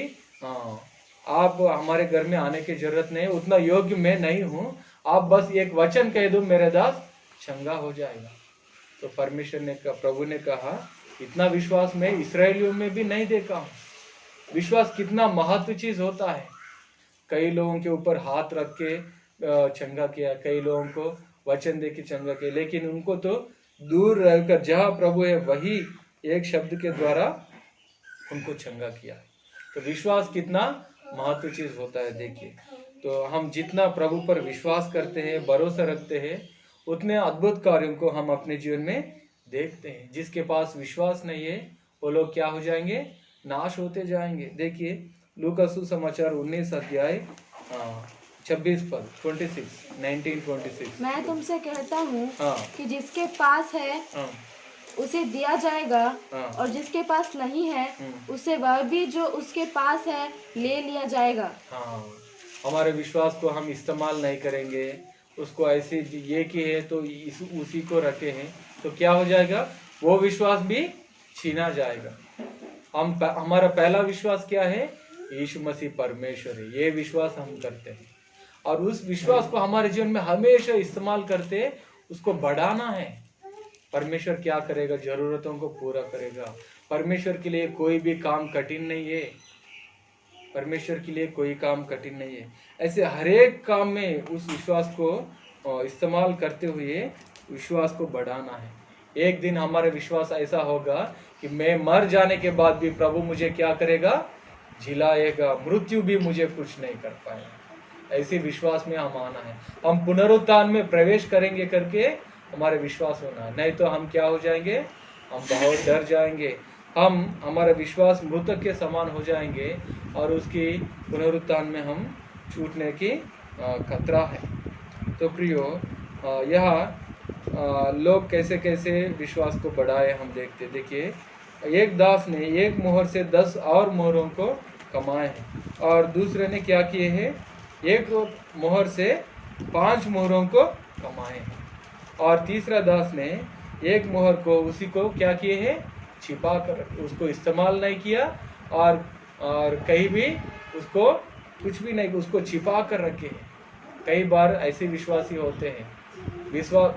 आप हमारे घर में आने की जरूरत नहीं, उतना योग्य मैं नहीं हूँ, आप बस एक वचन कह दो मेरे दास चंगा हो जाएगा। तो परमेश्वर ने कहा, प्रभु ने कहा, इतना विश्वास मैं इस्राएलियों में भी नहीं देखा हूँ। विश्वास कितना महत्व चीज होता है। कई लोगों के ऊपर हाथ रख के चंगा किया, कई लोगों को वचन दे के चंगा किया, लेकिन उनको तो दूर रहकर जहाँ प्रभु है वही एक शब्द के द्वारा उनको चंगा किया। तो विश्वास कितना महत्व चीज होता है। देखिए, तो हम जितना प्रभु पर विश्वास करते हैं, भरोसा रखते हैं, उतने अद्भुत कार्यों को हम अपने जीवन में देखते हैं। जिसके पास विश्वास नहीं है वो लोग क्या हो जाएंगे, नाश होते जाएंगे। देखिए लूका सुसमाचार 19 अध्याय 26 पद 19:26। मैं तुमसे कहता हूँ हाँ। कि जिसके पास है उसे दिया जाएगा, और जिसके पास नहीं है उसे वह भी जो उसके पास है ले लिया जाएगा। हाँ, हमारे विश्वास को हम इस्तेमाल नहीं करेंगे, उसको ऐसे ये कि है तो उसी को रखे हैं, तो क्या हो जाएगा, वो विश्वास भी छीना जाएगा। हमारा पहला विश्वास क्या है, यीशु मसीह परमेश्वर है, ये विश्वास हम करते हैं, और उस विश्वास को हमारे जीवन में हमेशा इस्तेमाल करते, उसको बढ़ाना है। परमेश्वर क्या करेगा, जरूरतों को पूरा करेगा। परमेश्वर के लिए कोई भी काम कठिन नहीं है, परमेश्वर के लिए कोई काम कठिन नहीं है। ऐसे हर एक काम में उस विश्वास को इस्तेमाल करते हुए विश्वास को बढ़ाना है। एक दिन हमारा विश्वास ऐसा होगा कि मैं मर जाने के बाद भी प्रभु मुझे क्या करेगा, जिलाएगा, मृत्यु भी मुझे कुछ नहीं कर पाएगा। ऐसे विश्वास में हम आना है। हम पुनरुत्थान में प्रवेश करेंगे करके हमारे विश्वास होना है, नहीं तो हम क्या हो जाएंगे, हम बहुत डर जाएंगे, हमारा विश्वास मृतक के समान हो जाएंगे, और उसकी पुनरुत्थान में हम छूटने की खतरा है। तो प्रियो, यह लोग कैसे कैसे विश्वास को बढ़ाए हम देखते। देखिए, एक दास ने एक मोहर से 10 और मोहरों को कमाए हैं, और दूसरे ने क्या किए हैं, एक मोहर से 5 मोहरों को कमाए हैं, और तीसरा दास ने एक मोहर को उसी को क्या किए हैं, छिपा कर, उसको इस्तेमाल नहीं किया, और कहीं भी उसको कुछ भी नहीं, उसको छिपा कर रखे हैं। कई बार ऐसे विश्वासी होते हैं,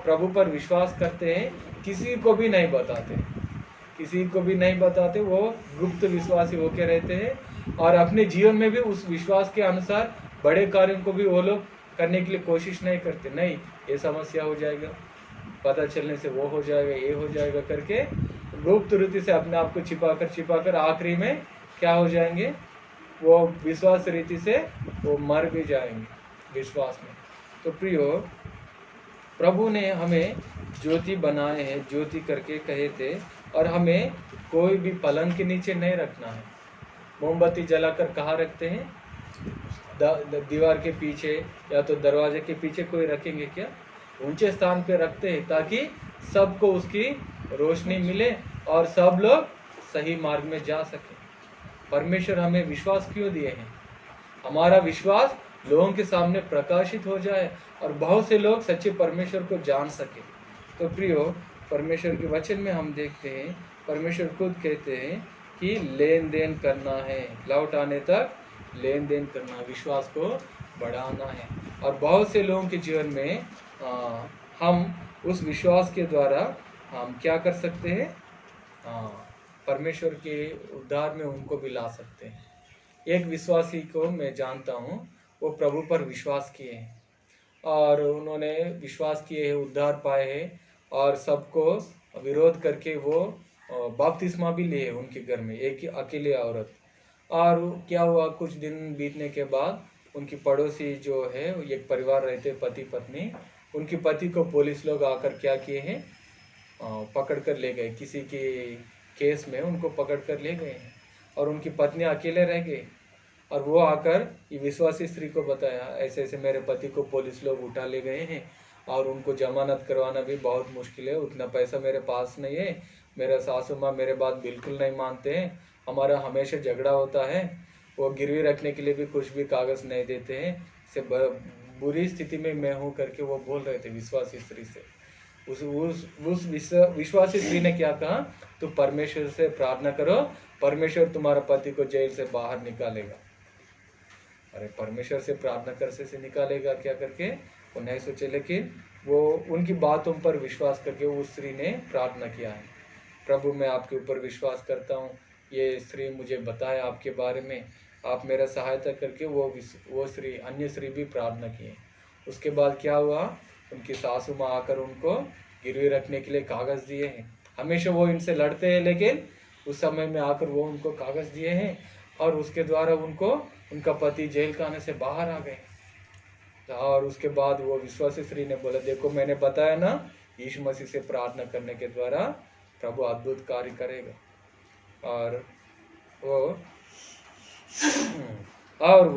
प्रभु पर विश्वास करते हैं, किसी को भी नहीं बताते, किसी को भी नहीं बताते, वो गुप्त विश्वासी होके रहते हैं, और अपने जीवन में भी उस विश्वास के अनुसार बड़े कार्यों को भी वो लोग करने के लिए कोशिश नहीं करते। नहीं, ये समस्या हो जाएगा, पता चलने से वो हो जाएगा, ये हो जाएगा करके गुप्त रीति से अपने आप को छिपा कर आखिरी में क्या हो जाएंगे, वो विश्वास रीति से वो मर भी जाएंगे विश्वास में। तो प्रियो, प्रभु ने हमें ज्योति बनाए हैं, ज्योति करके कहे थे, और हमें कोई भी पलंग के नीचे नहीं रखना है। मोमबत्ती जलाकर कहाँ रखते हैं, दीवार के पीछे या तो दरवाजे के पीछे कोई रखेंगे क्या, ऊंचे स्थान पे रखते हैं, ताकि सबको उसकी रोशनी मिले और सब लोग सही मार्ग में जा सके। परमेश्वर हमें विश्वास क्यों दिए हैं, हमारा विश्वास लोगों के सामने प्रकाशित हो जाए और बहुत से लोग सच्चे परमेश्वर को जान सके। तो प्रियो, परमेश्वर के वचन में हम देखते हैं, परमेश्वर खुद कहते हैं कि लेन देन करना है, लौट आने तक लेन देन करना, विश्वास को बढ़ाना है। और बहुत से लोगों के जीवन में हम उस विश्वास के द्वारा हम क्या कर सकते हैं, परमेश्वर के उद्धार में उनको भी ला सकते हैं। एक विश्वासी को मैं जानता हूँ, वो प्रभु पर विश्वास किए हैं, और उन्होंने विश्वास किए हैं, उद्धार पाए हैं, और सबको विरोध करके वो बपतिस्मा भी लिए उनके घर में, एक ही अकेले औरत। और क्या हुआ, कुछ दिन बीतने के बाद उनकी पड़ोसी जो है, एक परिवार रहते पति पत्नी, उनकी पति को पुलिस लोग आकर क्या किए हैं, पकड़ कर ले गए, किसी के केस में उनको पकड़ कर ले गए हैं, और उनकी पत्नी अकेले रह गई। और वो आकर ये विश्वासी स्त्री को बताया, ऐसे ऐसे मेरे पति को पुलिस लोग उठा ले गए हैं, और उनको जमानत करवाना भी बहुत मुश्किल है, उतना पैसा मेरे पास नहीं है, मेरा सासू माँ मेरे बात बिल्कुल नहीं मानते हैं, हमारा हमेशा झगड़ा होता है, वो गिरवी रखने के लिए भी कुछ भी कागज़ नहीं देते हैं, से बुरी स्थिति में मैं हूँ करके वो बोल रहे थे विश्वासी स्त्री से। उस विश्वासी स्त्री ने क्या कहा, तो परमेश्वर से प्रार्थना करो, परमेश्वर तुम्हारा पति को जेल से बाहर निकालेगा। अरे परमेश्वर से प्रार्थना करने से निकालेगा क्या करके वो नहीं सोचे, लेकिन वो उनकी बातों पर विश्वास करके उस स्त्री ने प्रार्थना किया है, प्रभु मैं आपके ऊपर विश्वास करता हूँ, ये स्त्री मुझे बताए आपके बारे में, आप मेरा सहायता करके वो स्त्री, अन्य स्त्री भी प्रार्थना किए। उसके बाद क्या हुआ, उनकी सासू माँ आकर उनको गिरवी रखने के लिए कागज़ दिए हैं। हमेशा वो इनसे लड़ते हैं, लेकिन उस समय में आकर वो उनको कागज़ दिए हैं और उसके द्वारा उनको उनका पति जेल खाने से बाहर आ गए। और उसके बाद वो विश्वासी स्त्री ने बोला, देखो मैंने बताया ना, यीशु मसीह से प्रार्थना करने के द्वारा प्रभु अद्भुत कार्य करेगा। और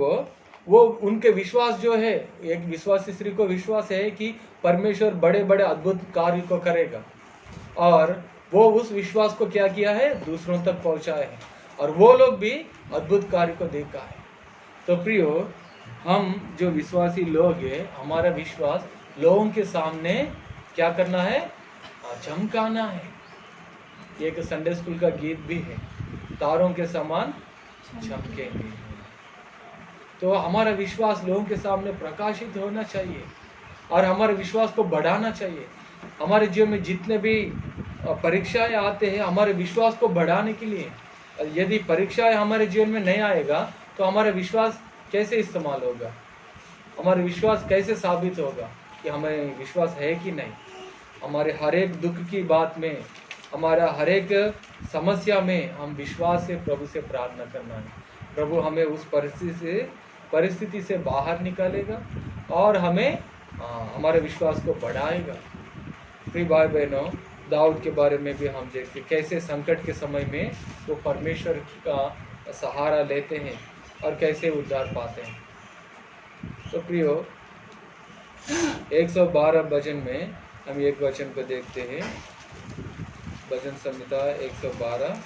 वो उनके विश्वास जो है, एक विश्वासी स्त्री को विश्वास है कि परमेश्वर बड़े बड़े अद्भुत कार्य को करेगा, और वो उस विश्वास को क्या किया है, दूसरों तक पहुंचाए है, और वो लोग भी अद्भुत कार्य को देखा है। तो प्रियो, हम जो विश्वासी लोग हैं, हमारा विश्वास लोगों के सामने क्या करना है, चमकाना है। एक संडे स्कूल का गीत भी है, तारों के समान चमकेंगे। तो हमारा विश्वास लोगों के सामने प्रकाशित होना चाहिए और हमारे विश्वास को बढ़ाना चाहिए। हमारे जीवन में जितने भी परीक्षाएं आते हैं, हमारे विश्वास को बढ़ाने के लिए। यदि परीक्षाएं हमारे जीवन में नहीं आएगा तो हमारा विश्वास कैसे इस्तेमाल होगा, हमारा विश्वास कैसे साबित होगा कि हमें विश्वास है कि नहीं। हमारे हर एक दुख की बात में, हमारा हर एक समस्या में हम विश्वास से प्रभु से प्रार्थना करना है। प्रभु हमें उस परिस्थिति से बाहर निकालेगा और हमें हमारे विश्वास को बढ़ाएगा। प्रिय भाई बहनों, दाऊद के बारे में भी हम देखते कैसे संकट के समय में वो परमेश्वर का सहारा लेते हैं और कैसे उद्धार पाते हैं। तो प्रियो, 112 भजन में हम एक वचन को देखते हैं, भजन संहिता 112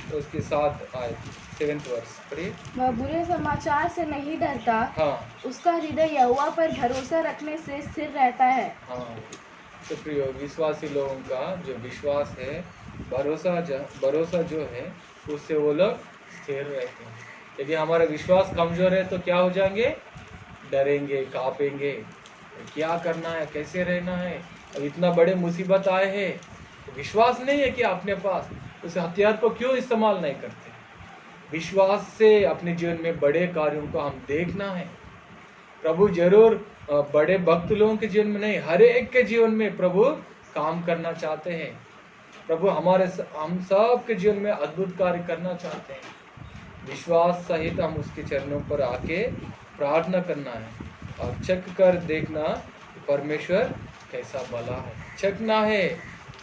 तो उसके साथ आए 7th वर्ष पढ़िए। वह बुरे समाचार से नहीं डरता, हाँ, उसका हृदय यहोवा पर भरोसा रखने से स्थिर रहता है। हाँ, तो प्रियो, विश्वासी लोगों का जो विश्वास है, भरोसा जो है, उससे वो लोग स्थिर रहते हैं। यदि हमारा विश्वास कमजोर है तो क्या हो जाएंगे, डरेंगे, कांपेंगे, क्या करना है, कैसे रहना है, अब इतना बड़े मुसीबत आए हैं, विश्वास नहीं है कि अपने पास, उस हथियार को क्यों इस्तेमाल नहीं करते। विश्वास से अपने जीवन में बड़े कार्यों को हम देखना है। प्रभु जरूर बड़े भक्त लोगों के जीवन में नहीं, हर एक के जीवन में प्रभु काम करना चाहते हैं। प्रभु हम सब के जीवन में अद्भुत कार्य करना चाहते हैं। विश्वास सहित हम उसके चरणों पर आके प्रार्थना करना है और चेक कर देखना परमेश्वर कैसा भला है। चखना है,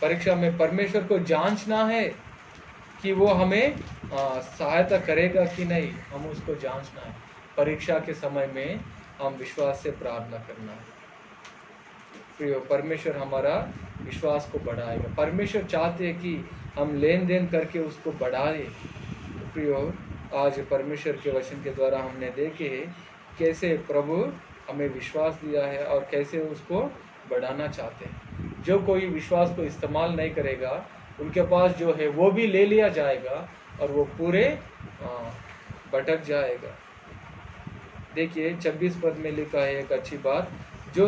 परीक्षा में परमेश्वर को जांचना है कि वो हमें सहायता करेगा कि नहीं, हम उसको जांचना है। परीक्षा के समय में हम विश्वास से प्रार्थना करना है। प्रियो, परमेश्वर हमारा विश्वास को बढ़ाएगा। परमेश्वर चाहते हैं कि हम लेन देन करके उसको बढ़ाएं। तो प्रियो, आज परमेश्वर के वचन के द्वारा हमने देखे कैसे प्रभु हमें विश्वास दिया है और कैसे उसको बढ़ाना चाहते हैं। जो कोई विश्वास को इस्तेमाल नहीं करेगा, उनके पास जो है वो भी ले लिया जाएगा और वो पूरे भटक जाएगा। देखिए 26 पद में लिखा है एक अच्छी बात, जो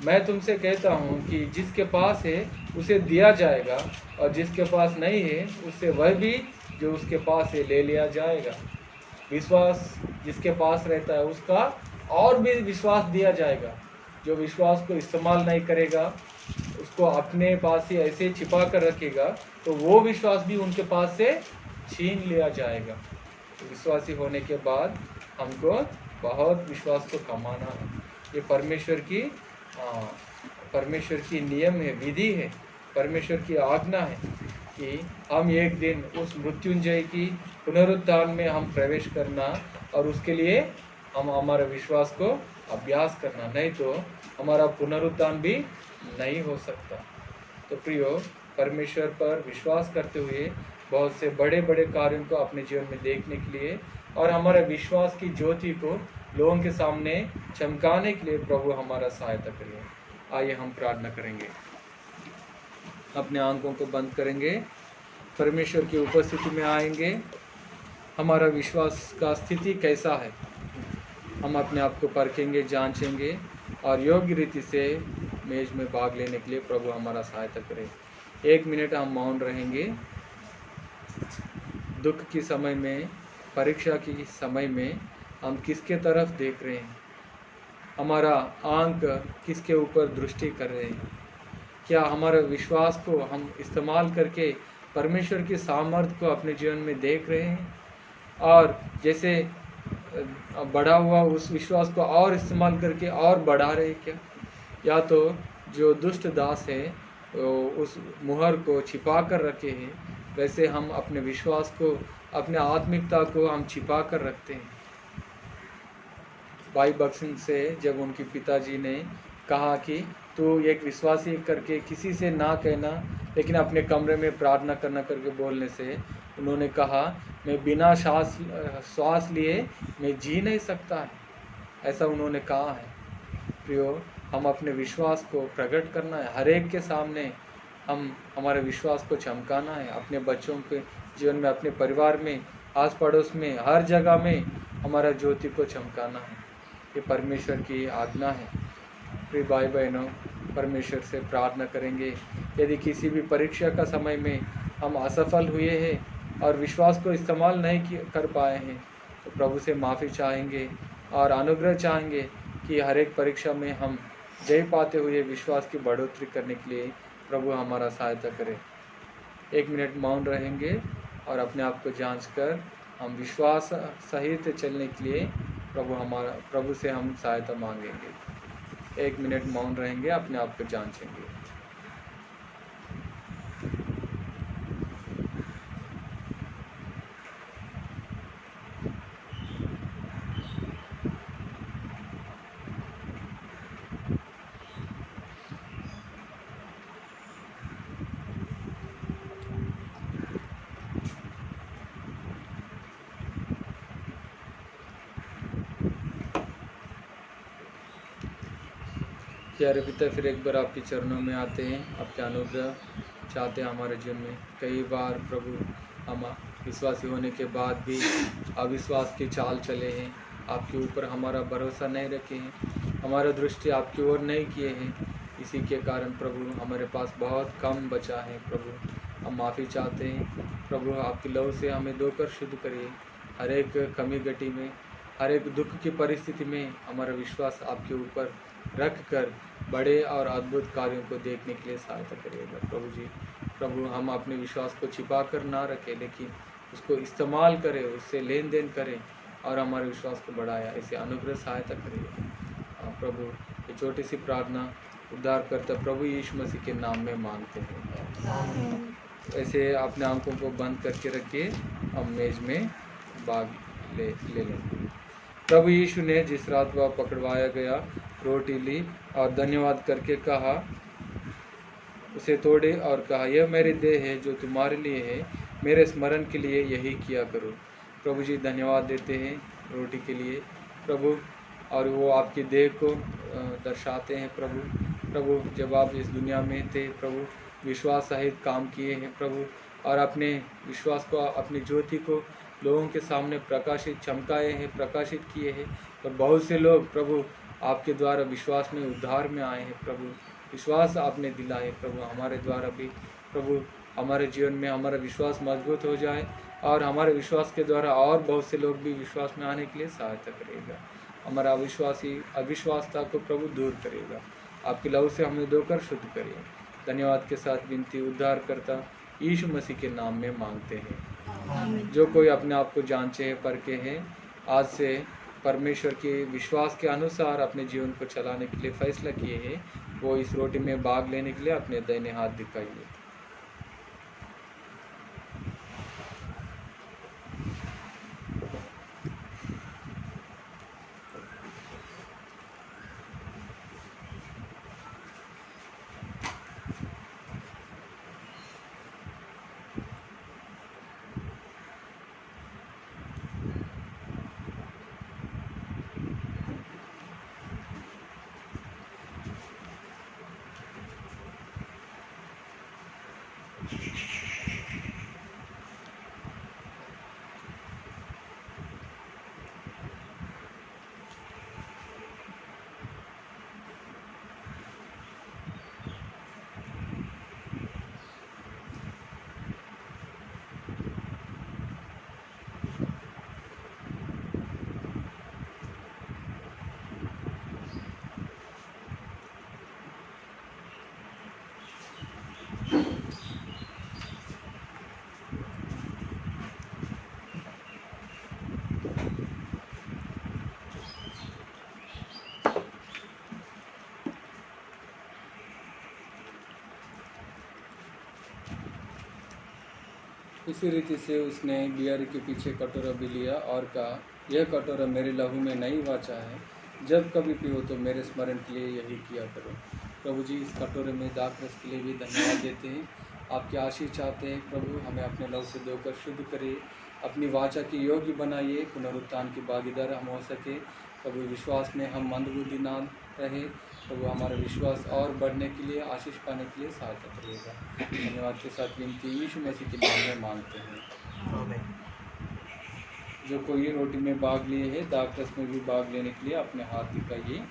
मैं तुमसे कहता हूँ कि जिसके पास है उसे दिया जाएगा और जिसके पास नहीं है उससे वह भी जो उसके पास है ले लिया जाएगा। विश्वास जिसके पास रहता है उसका और भी विश्वास दिया जाएगा। जो विश्वास को इस्तेमाल नहीं करेगा, उसको अपने पास ही ऐसे छिपा कर रखेगा, तो वो विश्वास भी उनके पास से छीन लिया जाएगा। तो विश्वासी होने के बाद हमको बहुत विश्वास को कमाना है। ये परमेश्वर की नियम है, विधि है, परमेश्वर की आज्ञा है कि हम एक दिन उस मृत्युंजय की पुनरुत्थान में हम प्रवेश करना और उसके लिए हम हमारे विश्वास को अभ्यास करना, नहीं तो हमारा पुनरुत्थान भी नहीं हो सकता। तो प्रियो, परमेश्वर पर विश्वास करते हुए बहुत से बड़े बड़े कार्यों को अपने जीवन में देखने के लिए और हमारे विश्वास की ज्योति को लोगों के सामने चमकाने के लिए प्रभु हमारा सहायता करिए। आइए हम प्रार्थना करेंगे, अपने आंखों को बंद करेंगे, परमेश्वर की उपस्थिति में आएंगे। हमारा विश्वास का स्थिति कैसा है, हम अपने आप को परखेंगे, जांचेंगे और योग्य रीति से मेज में भाग लेने के लिए प्रभु हमारा सहायता करें। 1 मिनट हम मौन रहेंगे। दुख की समय में, परीक्षा की समय में हम किसके तरफ देख रहे हैं, हमारा आंख किसके ऊपर दृष्टि कर रहे हैं? क्या हमारे विश्वास को हम इस्तेमाल करके परमेश्वर की सामर्थ्य को अपने जीवन में देख रहे हैं और जैसे बढ़ा हुआ उस विश्वास को और इस्तेमाल करके और बढ़ा रहे हैं क्या? या तो जो दुष्ट दास है उस मुहर को छिपा कर रखे हैं, वैसे हम अपने विश्वास को, अपने आत्मिकता को हम छिपा कर रखते हैं। भाई बक्सिंग से जब उनके पिताजी ने कहा कि तू एक विश्वासी करके किसी से ना कहना, लेकिन अपने कमरे में प्रार्थना करना करके बोलने से उन्होंने कहा मैं बिना श्वास लिए मैं जी नहीं सकता है, ऐसा उन्होंने कहा है। प्रियो, हम अपने विश्वास को प्रकट करना है, हर एक के सामने हम हमारे विश्वास को चमकाना है, अपने बच्चों के जीवन में, अपने परिवार में, आस पड़ोस में, हर जगह में हमारा ज्योति को चमकाना है। ये परमेश्वर की आज्ञा है। प्रिय भाई बहनों, परमेश्वर से प्रार्थना करेंगे, यदि किसी भी परीक्षा का समय में हम असफल हुए हैं और विश्वास को इस्तेमाल नहीं कर पाए हैं, तो प्रभु से माफ़ी चाहेंगे और अनुग्रह चाहेंगे कि हर एक परीक्षा में हम जय पाते हुए विश्वास की बढ़ोतरी करने के लिए प्रभु हमारा सहायता करें। 1 मिनट मौन रहेंगे और अपने आप को जांच कर हम विश्वास सहित चलने के लिए प्रभु से हम सहायता मांगेंगे। 1 मिनट मौन रहेंगे, अपने आप को जांचेंगे। प्यारे पिता, फिर एक बार आपके चरणों में आते हैं, आपके अनुग्रह चाहते हैं हमारे जीवन में। कई बार प्रभु हम विश्वासी होने के बाद भी अविश्वास की चाल चले हैं, आपके ऊपर हमारा भरोसा नहीं रखे हैं, हमारा दृष्टि आपकी ओर नहीं किए हैं। इसी के कारण प्रभु हमारे पास बहुत कम बचा है। प्रभु हम माफ़ी चाहते हैं। प्रभु आपके लहू से हमें धोकर शुद्ध करिए। हर एक कमी गटी में, हर एक दुख की परिस्थिति में हमारा विश्वास आपके ऊपर रख कर बड़े और अद्भुत कार्यों को देखने के लिए सहायता करिएगा। प्रभु जी, प्रभु हम अपने विश्वास को छिपा कर ना रखें, लेकिन उसको इस्तेमाल करें, उससे लेन देन करें और हमारे विश्वास को बढ़ाया, इसे अनुग्रह सहायता करिएगा। प्रभु ये छोटी सी प्रार्थना उद्धारकर्ता प्रभु यीशु मसीह के नाम में मांगते हैं। ऐसे अपने आंखों को बंद करके रखिए, हम मेज में भाग ले लें। प्रभु यीशु ने जिस रात वह पकड़वाया गया रोटी ली और धन्यवाद करके कहा, उसे तोड़े और कहा, यह मेरी देह है जो तुम्हारे लिए है, मेरे स्मरण के लिए यही किया करो। प्रभु जी धन्यवाद देते हैं रोटी के लिए प्रभु, और वो आपकी देह को दर्शाते हैं प्रभु जब आप इस दुनिया में थे प्रभु, विश्वास सहित काम किए हैं प्रभु, और अपने विश्वास को, अपनी ज्योति को लोगों के सामने प्रकाशित, चमकाए हैं, प्रकाशित किए हैं, और बहुत से लोग प्रभु आपके द्वारा विश्वास में, उद्धार में आए हैं प्रभु। विश्वास आपने दिलाए प्रभु, हमारे द्वारा भी प्रभु हमारे जीवन में हमारा विश्वास मजबूत हो जाए और हमारे विश्वास के द्वारा और बहुत से लोग भी विश्वास में आने के लिए सहायता करेगा। हमारा अविश्वासता को प्रभु दूर करेगा। आपके लहू से हमें धोकर शुद्ध करिए। धन्यवाद के साथ विनती उद्धारकर्ता यीशु मसीह के नाम में मांगते हैं। जो कोई अपने आप को जांचे है, परखे हैं, आज से परमेश्वर के विश्वास के अनुसार अपने जीवन को चलाने के लिए फैसला किए हैं, वो इस रोटी में भाग लेने के लिए अपने दाहिने हाथ दिखाइए। उसी रीति से उसने बियर के पीछे कटोरा भी लिया और कहा, यह कटोरा मेरे लहू में नई वाचा है, जब कभी पियो तो मेरे स्मरण के लिए यही किया करो। प्रभु जी, इस कटोरे में दाखरस के लिए भी धन्यवाद देते हैं। आपकी आशीष चाहते हैं प्रभु, हमें अपने लहू से धोकर शुद्ध करिए, अपनी वाचा की योग्य बनाइए, पुनरुत्थान की भागीदार हम हो सके। प्रभु, विश्वास में हम मंदबुद्धि ना रहे। प्रभु, हमारा विश्वास और बढ़ने के लिए, आशीष पाने के लिए सहायता करिएगा। धन्यवाद के साथ विनती यीशु मसीह के नाम में मांगते हैं, आमीन। जो कोई रोटी में भाग लिए है, दाखरस में भी भाग लेने के लिए अपने हाथ दिखाइए।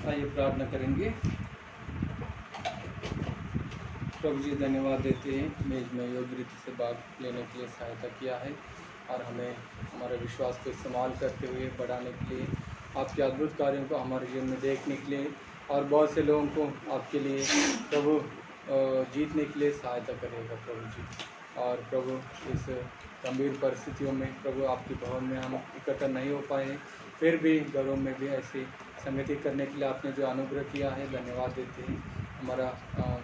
आइए प्रार्थना करेंगे। प्रभु जी, धन्यवाद देते हैं मेज में योग्य रीति से भाग लेने के लिए सहायता किया है और हमें हमारे विश्वास को इस्तेमाल करते हुए बढ़ाने के लिए, आपके अद्भुत कार्यों को हमारे जीवन में देखने के लिए और बहुत से लोगों को आपके लिए प्रभु जीतने के लिए सहायता करेगा प्रभु जी। और प्रभु, इस गंभीर परिस्थितियों में प्रभु, आपके भवन में हम इकट्ठा नहीं हो पाए, फिर भी घरों में भी ऐसी संगति करने के लिए आपने जो अनुग्रह किया है, धन्यवाद देते हैं। हमारा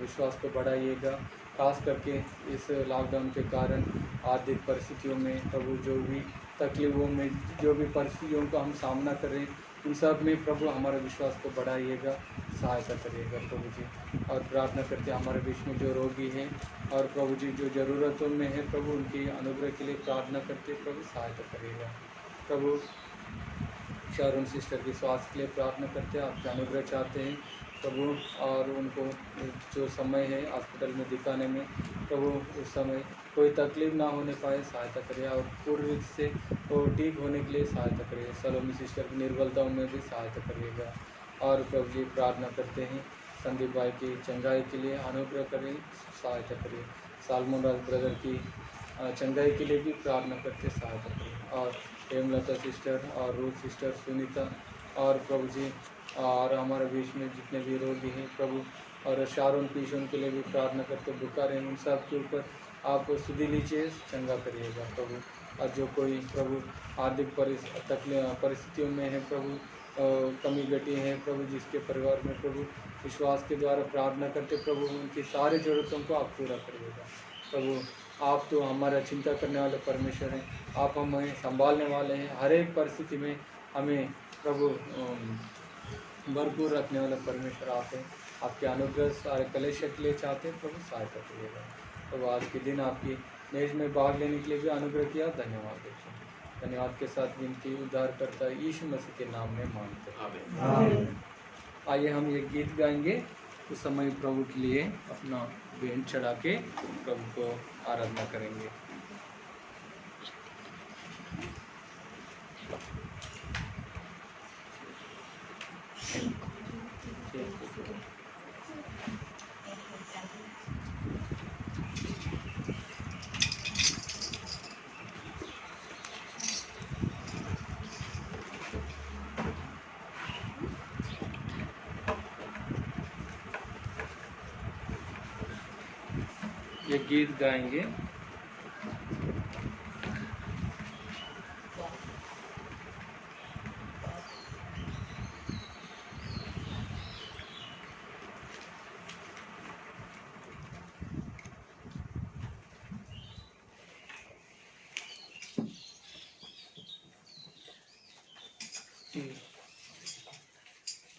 विश्वास को बढ़ाइएगा, खास करके इस लॉकडाउन के कारण आर्थिक परिस्थितियों में प्रभु, जो भी तकलीफ़ों में, जो भी परिस्थितियों का हम सामना कर रहे हैं, उन सब में प्रभु हमारे विश्वास को बढ़ाइएगा, सहायता करिएगा प्रभु जी। और प्रार्थना करते हमारे बीच में जो रोगी हैं और प्रभु जी जो ज़रूरतों में है प्रभु, उनकी अनुग्रह के लिए प्रार्थना करते प्रभु, सहायता करिएगा प्रभु। शारोन सिस्टर की स्वास्थ्य के लिए प्रार्थना करते हैं, आपका अनुग्रह चाहते हैं प्रभु, और उनको जो समय है हॉस्पिटल में दिखाने में प्रभु, उस समय कोई तकलीफ ना होने पाए, सहायता करिए और पूर्ण रूप से वो ठीक होने के लिए सहायता करिए। सलोमी सिस्टर की निर्बलताओं में भी सहायता करिएगा। और प्रभु जी, प्रार्थना करते हैं संदीप भाई की चंगाई के लिए, अनुग्रह करें, सहायता करिए। सालमोन राज ब्रदर की चंगाई के लिए भी प्रार्थना करते, सहायता करिए। और हेमलता सिस्टर और रूथ सिस्टर, सुनीता और प्रभु जी, और हमारे बीच में जितने भी रोगी हैं प्रभु, और शारोन पीशोन के लिए भी प्रार्थना करते, बुखार हैं, उन सब के ऊपर आप सुधि लीजिए, चंगा करिएगा प्रभु। और जो कोई प्रभु आर्थिक परिस्थितियों में है प्रभु, कमी घटी है प्रभु, जिसके परिवार में प्रभु विश्वास के द्वारा प्रार्थना करते प्रभु, उनकी सारी ज़रूरतों को आप पूरा करिएगा प्रभु। आप तो हमारा चिंता करने वाले परमेश्वर हैं, आप हमें संभालने वाले हैं, हर एक परिस्थिति में हमें प्रभु भरपूर रखने वाला परमेश्वर आप हैं। आपके अनुग्रह सारे कलेश के लिए चाहते हैं प्रभु, सहायता करिएगा। तो आज के दिन आपकी मेज में भाग लेने के लिए भी अनुग्रह किया, धन्यवाद देते हैं। धन्यवाद के साथ विनती उद्धार करता यीशु मसीह के नाम में मांगते हैं। आइए हम ये गीत गाएंगे, उस समय प्रभु के लिए अपना भेंट चढ़ा के प्रभु को आराधना करेंगे। ये गीत गाएंगे।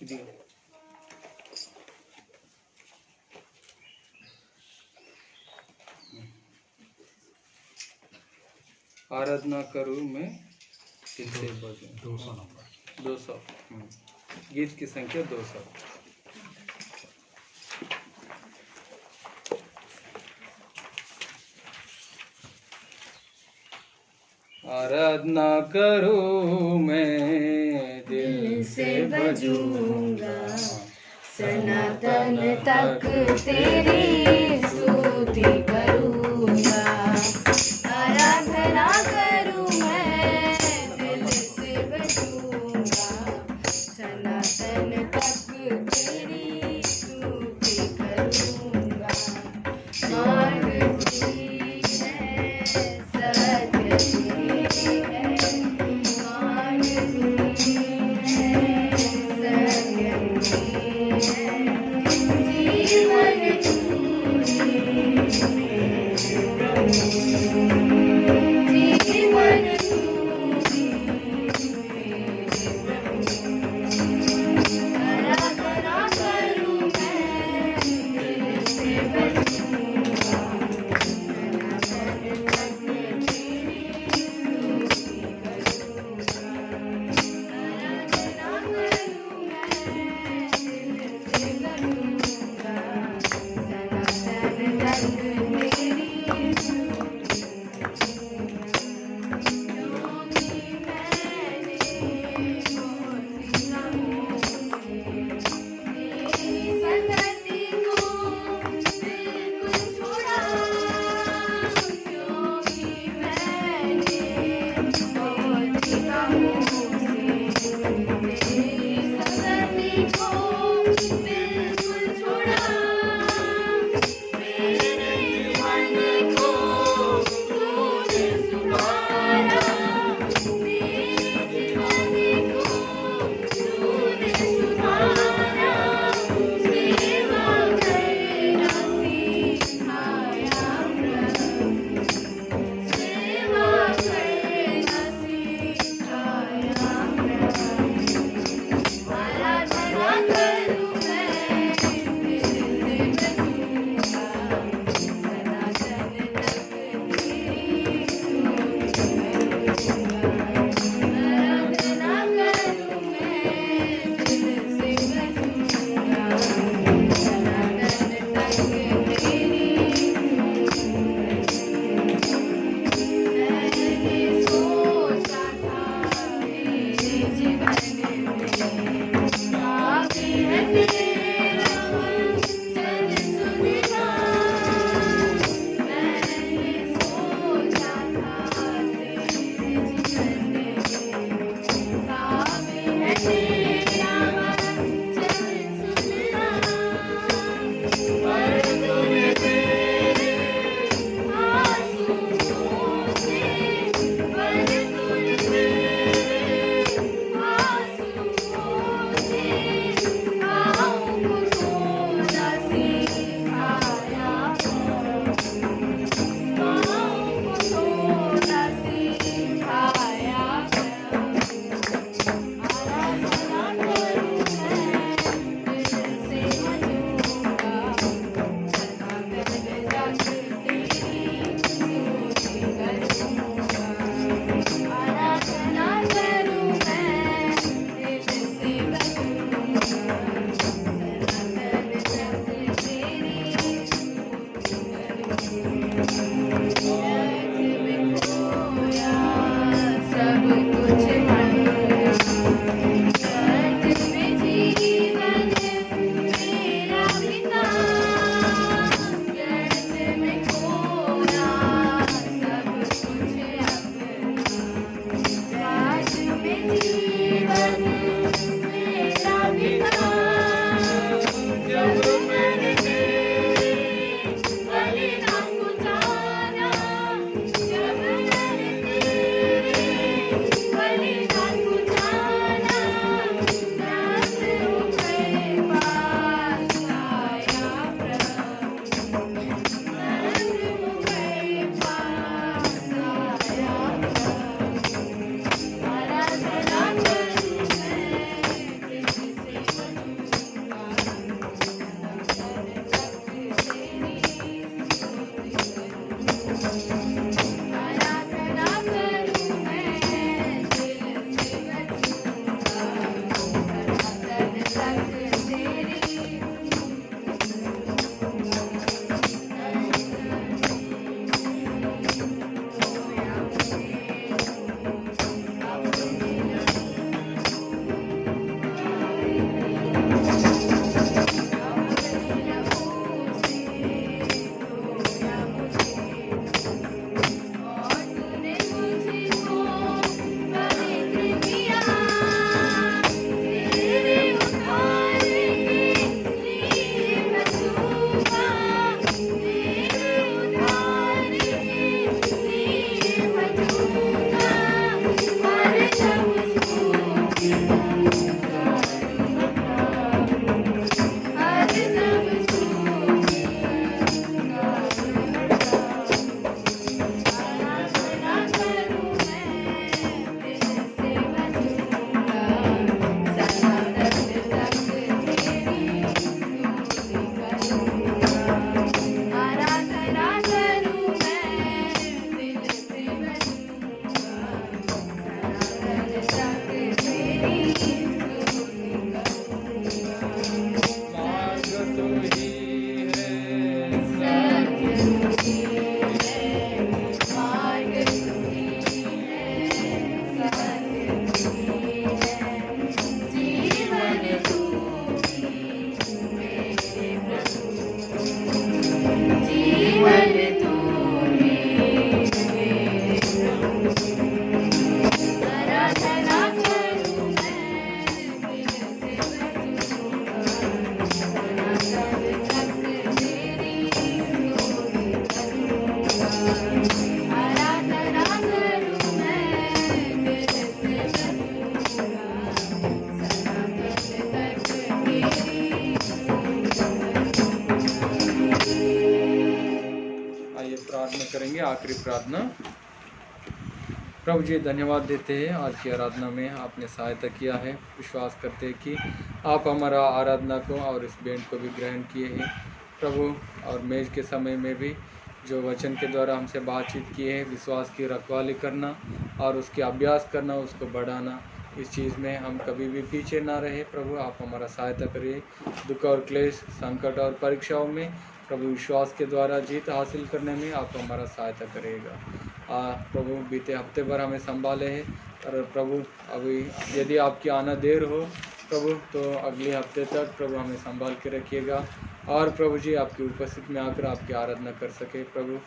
जी। आराधना करूँ मैं दिल से बजूं। 200 नंबर। 200। गीत की संख्या 200। आराधना करूँ मैं दिल से बजूंगा, सनातन तक तेरी स्तुति करूँगा। आराधना करूँ मैं दिल से बजूंगा, सनातन तक तेरी स्तुति करूँगा। मार्ग तेरी है, सत्य तेरी है, मार्ग तेरी है, सत्य तेरी है, जीवन जीवन आराधना करूँ मैं दिल से बजूंगा, सनातन तक तेरी स्तुति करूँगा। आराधना करूँ मैं दिल से बजूंगा, सनातन तक तेरी स्तुति करेंगे आखिरी प्रार्थना। प्रभु जी धन्यवाद देते हैं, आज की आराधना में आपने सहायता किया है। विश्वास करते हैं कि आप हमारा आराधना को और इस बैंड को भी ग्रहण किए हैं प्रभु। और मेज के समय में भी जो वचन के द्वारा हमसे बातचीत की है, विश्वास की रखवाली करना और उसके अभ्यास करना, उसको बढ़ाना, इस चीज़ में हम कभी भी पीछे ना रहे प्रभु। आप हमारा सहायता करिए दुख और क्लेश, संकट और परीक्षाओं में प्रभु विश्वास के द्वारा जीत हासिल करने में आप हमारा सहायता करिएगा। प्रभु बीते हफ्ते भर हमें संभाले हैं और प्रभु अभी यदि आपकी आना देर हो प्रभु तो अगले हफ्ते तक प्रभु हमें संभाल के रखिएगा और प्रभु जी आपकी उपस्थिति में आकर आपकी आराधना कर सके प्रभु।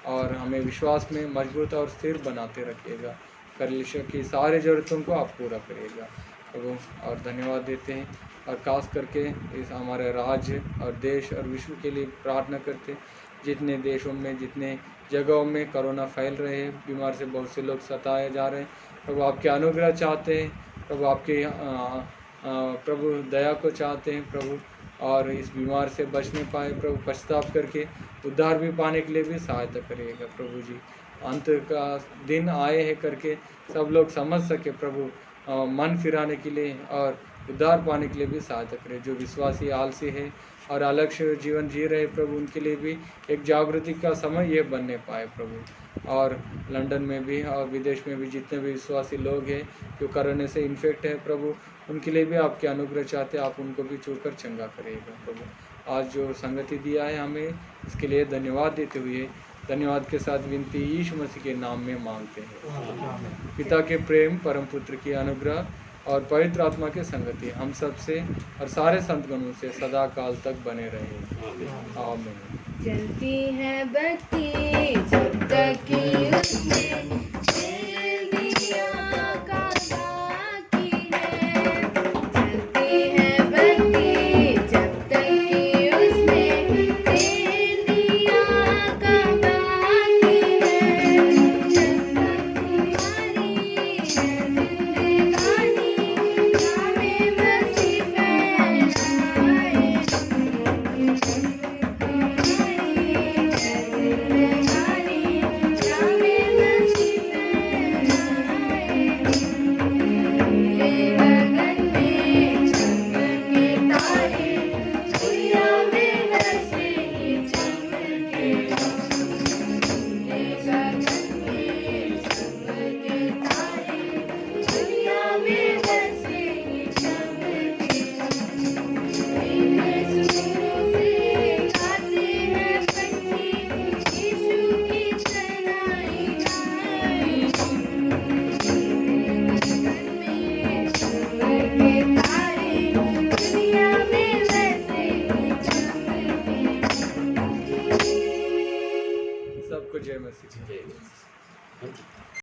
और हमें विश्वास में मजबूत और स्थिर बनाते रखिएगा। कलीसिया की सारी ज़रूरतों को आप पूरा करिएगा प्रभु। और धन्यवाद देते हैं और खास करके इस हमारे राज्य और देश और विश्व के लिए प्रार्थना करते, जितने देशों में, जितने जगहों में कोरोना फैल रहे हैं, बीमार से बहुत से लोग सताए जा रहे हैं प्रभु। आपके अनुग्रह चाहते हैं प्रभु, आपके प्रभु दया को चाहते हैं प्रभु। और इस बीमार से बचने पाए प्रभु, पश्चाताप करके उद्धार भी पाने के लिए भी सहायता करिएगा प्रभु जी। अंत का दिन आए हैं करके सब लोग समझ सके प्रभु, मन फिराने के लिए और उद्धार पाने के लिए भी सहायता करें। जो विश्वासी आलसी है और अलग से जीवन जी रहे प्रभु, उनके लिए भी एक जागृति का समय ये बनने पाए प्रभु। और लंदन में भी और विदेश में भी जितने भी विश्वासी लोग हैं जो कोरोना से इन्फेक्ट है प्रभु, उनके लिए भी आपके अनुग्रह चाहते, आप उनको भी छूकर चंगा करिएगा प्रभु। आज जो संगति दिया है हमें, इसके लिए धन्यवाद देते हुए धन्यवाद के साथ विनती यीशु मसीह के नाम में मांगते हैं। पिता के प्रेम, परम पुत्र की अनुग्रह और पवित्र आत्मा के संगति हम सब से और सारे संतगणों से सदा काल तक बने रहे। आमीन। चलती है बत्ती जब तक कि उसमें